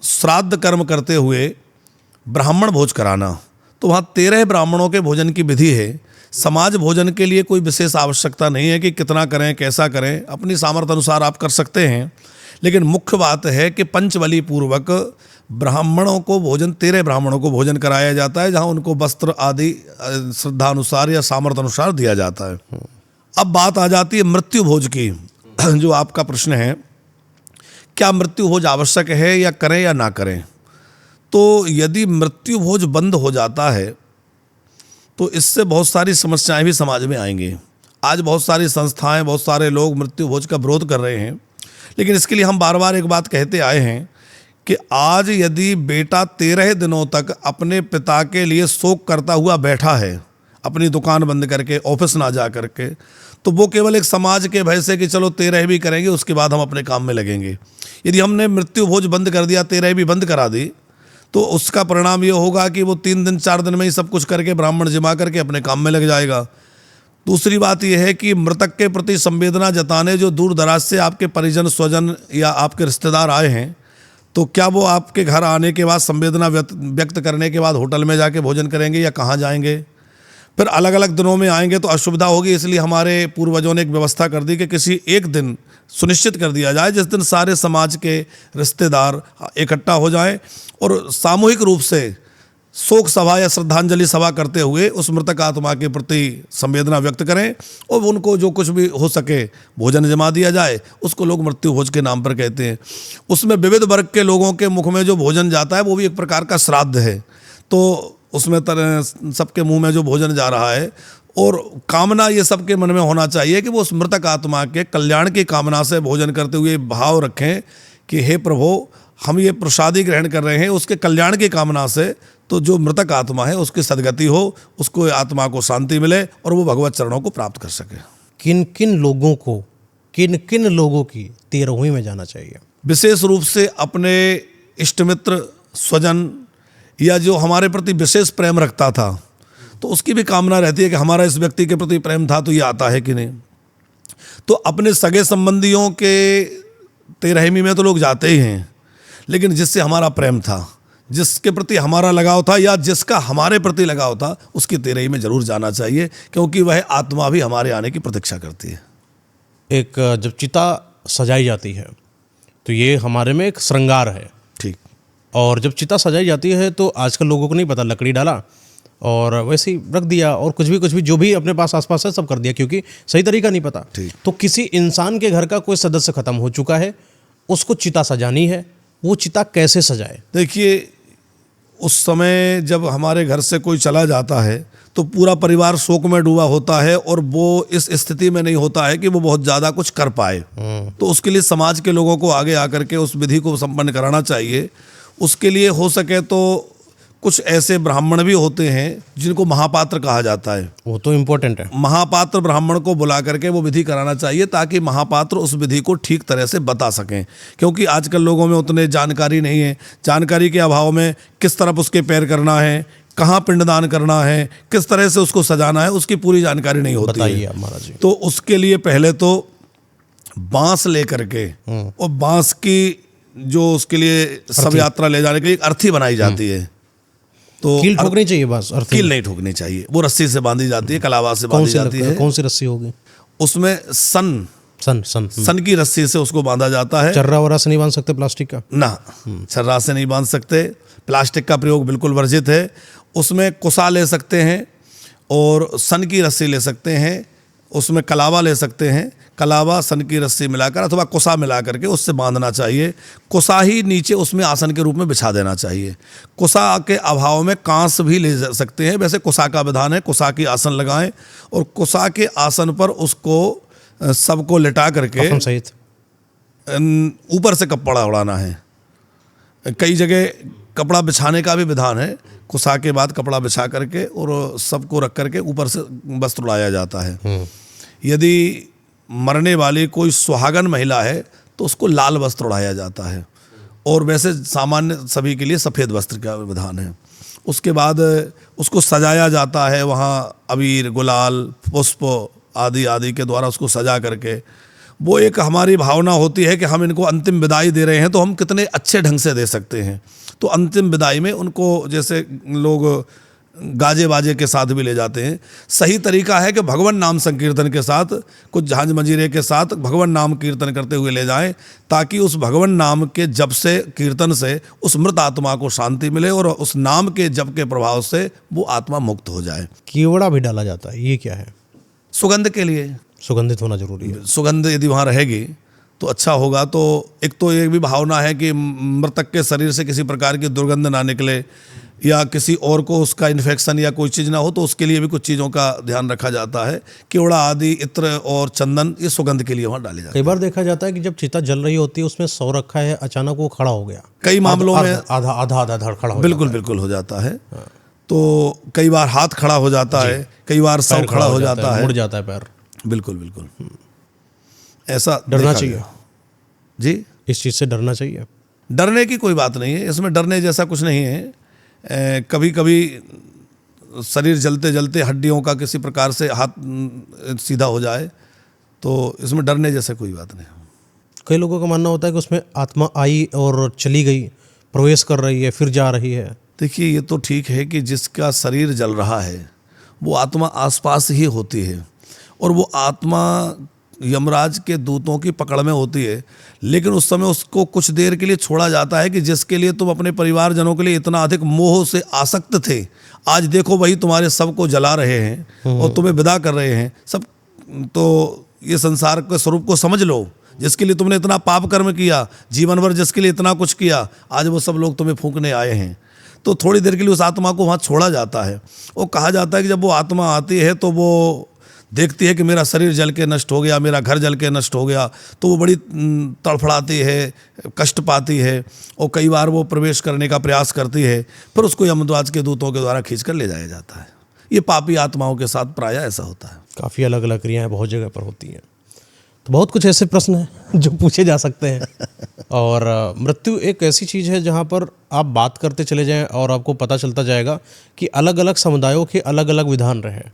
S2: श्राद्ध कर्म करते हुए ब्राह्मण भोज कराना। तो वहाँ 13 ब्राह्मणों के भोजन की विधि है। समाज भोजन के लिए कोई विशेष आवश्यकता नहीं है कि कितना करें, कैसा करें, अपनी सामर्थ्य अनुसार आप कर सकते हैं। लेकिन मुख्य बात है कि पंचबली पूर्वक ब्राह्मणों को भोजन, 13 ब्राह्मणों को भोजन कराया जाता है, जहाँ उनको वस्त्र आदि श्रद्धा अनुसार या सामर्थ्य अनुसार दिया जाता है। अब बात आ जाती है मृत्यु भोज की, जो आपका प्रश्न है, क्या मृत्यु भोज आवश्यक है या करें या ना करें। तो यदि मृत्यु भोज बंद हो जाता है तो इससे बहुत सारी समस्याएं भी समाज में आएंगी। आज बहुत सारी संस्थाएं, बहुत सारे लोग मृत्यु भोज का विरोध कर रहे हैं, लेकिन इसके लिए हम बार बार एक बात कहते आए हैं कि आज यदि बेटा 13 दिनों तक अपने पिता के लिए शोक करता हुआ बैठा है, अपनी दुकान बंद करके, ऑफिस ना जा करके, तो वो केवल एक समाज के भय से कि चलो 13 भी करेंगे, उसके बाद हम अपने काम में लगेंगे। यदि हमने मृत्यु भोज बंद कर दिया, 13 भी बंद करा दी, तो उसका परिणाम ये होगा कि वो 3 दिन 4 दिन में ही सब कुछ करके ब्राह्मण जिमा करके अपने काम में लग जाएगा। दूसरी बात यह है कि मृतक के प्रति संवेदना जताने जो दूर दराज से आपके परिजन, स्वजन या आपके रिश्तेदार आए हैं, तो क्या वो आपके घर आने के बाद संवेदना व्यक्त करने के बाद होटल में जाके भोजन करेंगे या कहाँ जाएंगे? फिर अलग अलग दिनों में आएंगे तो असुविधा होगी। इसलिए हमारे पूर्वजों ने एक व्यवस्था कर दी कि किसी एक दिन सुनिश्चित कर दिया जाए जिस दिन सारे समाज के रिश्तेदार इकट्ठा हो जाएं और सामूहिक रूप से शोक सभा या श्रद्धांजलि सभा करते हुए उस मृतक आत्मा के प्रति संवेदना व्यक्त करें, और उनको जो कुछ भी हो सके भोजन जमा दिया जाए। उसको लोग मृत्यु भोज के नाम पर कहते हैं। उसमें विविध वर्ग के लोगों के मुख में जो भोजन जाता है वो भी एक प्रकार का श्राद्ध है। तो उसमें सबके मुंह में जो भोजन जा रहा है, और कामना ये सबके मन में होना चाहिए कि वो उस मृतक आत्मा के कल्याण की कामना से भोजन करते हुए भाव रखें कि हे प्रभु, हम ये प्रसादी ग्रहण कर रहे हैं उसके कल्याण की कामना से, तो जो मृतक आत्मा है उसकी सदगति हो, उसको आत्मा को शांति मिले और वो भगवत चरणों को प्राप्त कर सके।
S1: किन किन लोगों की 13वीं में जाना चाहिए?
S2: विशेष रूप से अपने इष्टमित्र, स्वजन, या जो हमारे प्रति विशेष प्रेम रखता था, तो उसकी भी कामना रहती है कि हमारा इस व्यक्ति के प्रति प्रेम था तो ये आता है कि नहीं। तो अपने सगे संबंधियों के 13वीं में तो लोग जाते ही हैं, लेकिन जिससे हमारा प्रेम था, जिसके प्रति हमारा लगाव था या जिसका हमारे प्रति लगाव था, उसकी तेरही में जरूर जाना चाहिए, क्योंकि वह आत्मा भी हमारे आने की प्रतीक्षा करती है।
S1: एक जब चिता सजाई जाती है तो ये हमारे में एक श्रृंगार है।
S2: ठीक।
S1: और जब चिता सजाई जाती है तो आजकल लोगों को नहीं पता, लकड़ी डाला और वैसे ही रख दिया और कुछ भी जो भी अपने पास आसपास है सब कर दिया, क्योंकि सही तरीका नहीं पता।
S2: ठीक।
S1: तो किसी इंसान के घर का कोई सदस्य खत्म हो चुका है, उसको चिता सजानी है, वो चिता कैसे सजाए?
S2: देखिए, उस समय जब हमारे घर से कोई चला जाता है तो पूरा परिवार शोक में डूबा होता है और वो इस स्थिति में नहीं होता है कि वो बहुत ज़्यादा कुछ कर पाए। तो उसके लिए समाज के लोगों को आगे आकर के उस विधि को संपन्न कराना चाहिए। उसके लिए हो सके तो कुछ ऐसे ब्राह्मण भी होते हैं जिनको महापात्र कहा जाता है,
S1: वो तो इम्पोर्टेंट है।
S2: महापात्र ब्राह्मण को बुला करके वो विधि कराना चाहिए, ताकि महापात्र उस विधि को ठीक तरह से बता सकें। क्योंकि आजकल लोगों में उतने जानकारी नहीं है, जानकारी के अभाव में किस तरफ उसके पैर करना है, कहाँ पिंडदान करना है, किस तरह से उसको सजाना है, उसकी पूरी जानकारी नहीं होती
S1: बताइए
S2: है।
S1: आप महाराज जी।
S2: तो उसके लिए पहले तो बांस लेकर के और बांस की जो उसके लिए सब यात्रा ले जाने के लिए एक अर्थी बनाई जाती है। तो
S1: कील ठोकनी चाहिए बस? अर्थी
S2: कील नहीं ठोकनी चाहिए, वो रस्सी से बांधी जाती है, कलावा से बांधी जाती है।
S1: कौन सी रस्सी होगी
S2: उसमें? सन की रस्सी से उसको बांधा जाता है।
S1: चर्रा वरा से नहीं बांध सकते प्लास्टिक का?
S2: ना, छर्रा से नहीं बांध सकते, प्लास्टिक का प्रयोग बिल्कुल वर्जित है। उसमें कुसा ले सकते हैं और सन की रस्सी ले सकते हैं, उसमें कलावा ले सकते हैं, कलावा सन की रस्सी मिलाकर अथवा कुसा मिला करके उससे बांधना चाहिए। कुसा ही नीचे उसमें आसन के रूप में बिछा देना चाहिए। कुसा के अभाव में कांस भी ले सकते हैं, वैसे कुसा का विधान है, कुसा की आसन लगाएं और कुसा के आसन पर उसको सबको लिटा करके
S1: सहित
S2: ऊपर से कपड़ा उड़ाना है। कई जगह कपड़ा बिछाने का भी विधान है, कुसा के बाद कपड़ा बिछा करके और सबको रख करके ऊपर से वस्त्र उड़ाया जाता है। यदि मरने वाली कोई सुहागन महिला है तो उसको लाल वस्त्र उड़ाया जाता है, और वैसे सामान्य सभी के लिए सफ़ेद वस्त्र का विधान है। उसके बाद उसको सजाया जाता है, वहाँ अबीर, गुलाल, पुष्प आदि आदि के द्वारा उसको सजा करके। वो एक हमारी भावना होती है कि हम इनको अंतिम विदाई दे रहे हैं तो हम कितने अच्छे ढंग से दे सकते हैं। तो अंतिम विदाई में उनको जैसे लोग गाजे बाजे के साथ भी ले जाते हैं। सही तरीका है कि भगवान नाम संकीर्तन के साथ, कुछ झांझ मंजीरे के साथ भगवान नाम कीर्तन करते हुए ले जाएं, ताकि उस भगवान नाम के जप से, कीर्तन से उस मृत आत्मा को शांति मिले और उस नाम के जप के प्रभाव से वो आत्मा मुक्त हो जाए।
S1: कीवड़ा भी डाला जाता है, ये क्या है?
S2: सुगंध के लिए,
S1: सुगंधित होना जरूरी है।
S2: सुगंध यदि वहाँ रहेगी तो अच्छा होगा। तो एक तो ये भी भावना है कि मृतक के शरीर से किसी प्रकार की दुर्गंध ना निकले या किसी और को उसका इन्फेक्शन या कोई चीज़ ना हो, तो उसके लिए भी कुछ चीज़ों का ध्यान रखा जाता है। केवड़ा आदि, इत्र और चंदन, ये सुगंध के लिए वहाँ डाले जाते हैं।
S1: कई बार देखा जाता है कि जब चिता जल रही होती है उसमें सौ रखा है, अचानक वो खड़ा हो गया।
S2: कई मामलों में
S1: आधा धड़ खड़ा हो
S2: बिल्कुल हो जाता है। तो कई बार हाथ खड़ा हो जाता है, कई बार सौ खड़ा हो जाता है,
S1: मुड़ जाता है पैर।
S2: बिल्कुल ऐसा
S1: डरना चाहिए
S2: जी,
S1: इस चीज़ से डरना चाहिए।
S2: डरने की कोई बात नहीं है, इसमें डरने जैसा कुछ नहीं है। कभी कभी शरीर जलते जलते हड्डियों का किसी प्रकार से हाथ सीधा हो जाए, तो इसमें डरने जैसा कोई बात नहीं।
S1: कई लोगों का मानना होता है कि उसमें आत्मा आई और चली गई, प्रवेश कर रही है फिर जा रही है।
S2: देखिए, ये तो ठीक है कि जिसका शरीर जल रहा है वो आत्मा आसपास ही होती है और वो आत्मा यमराज के दूतों की पकड़ में होती है, लेकिन उस समय उसको कुछ देर के लिए छोड़ा जाता है कि जिसके लिए तुम अपने परिवारजनों के लिए इतना अधिक मोह से आसक्त थे, आज देखो वही तुम्हारे सबको जला रहे हैं और तुम्हें विदा कर रहे हैं सब। तो ये संसार के स्वरूप को समझ लो, जिसके लिए तुमने इतना पाप कर्म किया, जीवन भर जिसके लिए इतना कुछ किया, आज वो सब लोग तुम्हें फूंकने आए हैं। तो थोड़ी देर के लिए उस आत्मा को वहाँ छोड़ा जाता है। वो कहा जाता है कि जब वो आत्मा आती है तो वो देखती है कि मेरा शरीर जल के नष्ट हो गया, मेरा घर जल के नष्ट हो गया, तो वो बड़ी तड़फड़ाती है, कष्ट पाती है और कई बार वो प्रवेश करने का प्रयास करती है, फिर उसको यमराज के दूतों के द्वारा खींच कर ले जाया जाता है। ये पापी आत्माओं के साथ प्रायः ऐसा होता है।
S1: काफ़ी अलग अलग क्रियाएं बहुत जगह पर होती हैं। तो बहुत कुछ ऐसे प्रश्न हैं जो पूछे जा सकते हैं और मृत्यु एक ऐसी चीज़ है जहाँ पर आप बात करते चले जाएं और आपको पता चलता जाएगा कि अलग अलग समुदायों के अलग अलग विधान रहे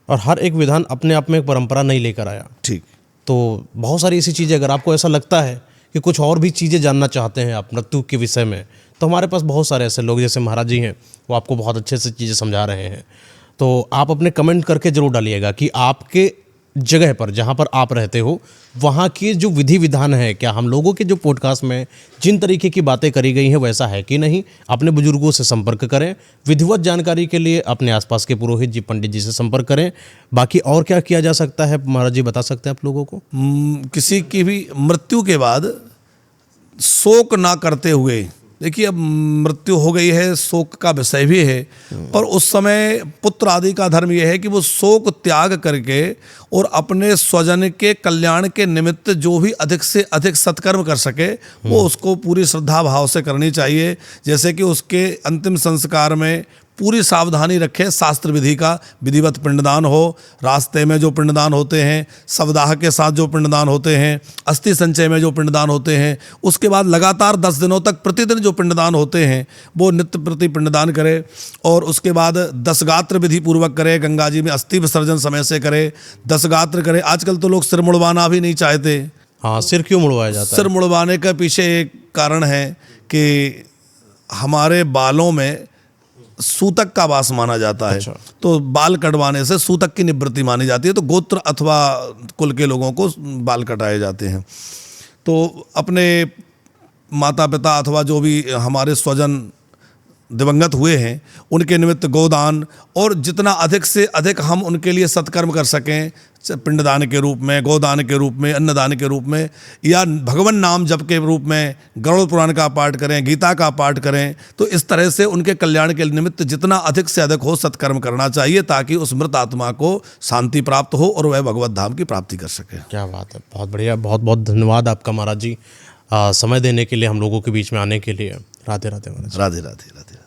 S1: और हर एक विधान अपने आप में एक परंपरा नहीं लेकर आया।
S2: ठीक।
S1: तो बहुत सारी ऐसी चीज़ें, अगर आपको ऐसा लगता है कि कुछ और भी चीज़ें जानना चाहते हैं आप मृत्यु के विषय में, तो हमारे पास बहुत सारे ऐसे लोग जैसे महाराज जी हैं, वो आपको बहुत अच्छे से चीज़ें समझा रहे हैं। तो आप अपने कमेंट करके ज़रूर डालिएगा कि आपके जगह पर जहाँ पर आप रहते हो वहाँ की जो विधि विधान है, क्या हम लोगों के जो पॉडकास्ट में जिन तरीके की बातें करी गई हैं वैसा है कि नहीं। अपने बुजुर्गों से संपर्क करें। विधिवत जानकारी के लिए अपने आसपास के पुरोहित जी, पंडित जी से संपर्क करें। बाकी और क्या किया जा सकता है महाराज जी, बता सकते हैं आप लोगों को?
S2: किसी की भी मृत्यु के बाद शोक ना करते हुए, देखिए अब मृत्यु हो गई है, शोक का विषय भी है, पर उस समय पुत्र आदि का धर्म यह है कि वो शोक त्याग करके और अपने स्वजन के कल्याण के निमित्त जो भी अधिक से अधिक सत्कर्म कर सके वो उसको पूरी श्रद्धा भाव से करनी चाहिए। जैसे कि उसके अंतिम संस्कार में पूरी सावधानी रखें, शास्त्र विधि का विधिवत पिंडदान हो, रास्ते में जो पिंडदान होते हैं, सवदाह के साथ जो पिंडदान होते हैं, अस्थि संचय में जो पिंडदान होते हैं, उसके बाद लगातार 10 दिनों तक प्रतिदिन जो पिंडदान होते हैं वो नित्य प्रति पिंडदान करे। और उसके बाद 10 गात्र विधि पूर्वक करे, गंगा जी में अस्थि विसर्जन समय से करे, 10 गात्र करे। आजकल तो लोग सिर मुड़वाना भी नहीं चाहते।
S1: हाँ, सिर क्यों मुड़वाया जाता है?
S2: सिर मुड़वाने का पीछे एक कारण है कि हमारे बालों में सूतक का वास माना जाता है।
S1: अच्छा।
S2: तो बाल कटवाने से सूतक की निवृत्ति मानी जाती है, तो गोत्र अथवा कुल के लोगों को बाल कटाए जाते हैं। तो अपने माता पिता अथवा जो भी हमारे स्वजन दिवंगत हुए हैं उनके निमित्त गोदान, और जितना अधिक से अधिक हम उनके लिए सत्कर्म कर सकें, पिंडदान के रूप में, गोदान के रूप में, अन्नदान के रूप में, या भगवान नाम जप के रूप में गरुड़ पुराण का पाठ करें, गीता का पाठ करें, तो इस तरह से उनके कल्याण के निमित्त जितना अधिक से अधिक हो सत्कर्म करना चाहिए, ताकि उस मृत आत्मा को शांति प्राप्त हो और वह भगवत धाम की प्राप्ति कर सके।
S1: क्या बात है, बहुत बढ़िया। बहुत बहुत धन्यवाद आपका महाराज जी, समय देने के लिए, हम लोगों के बीच में आने के लिए। राधे राधे महाराज।
S2: राधे राधे राधे।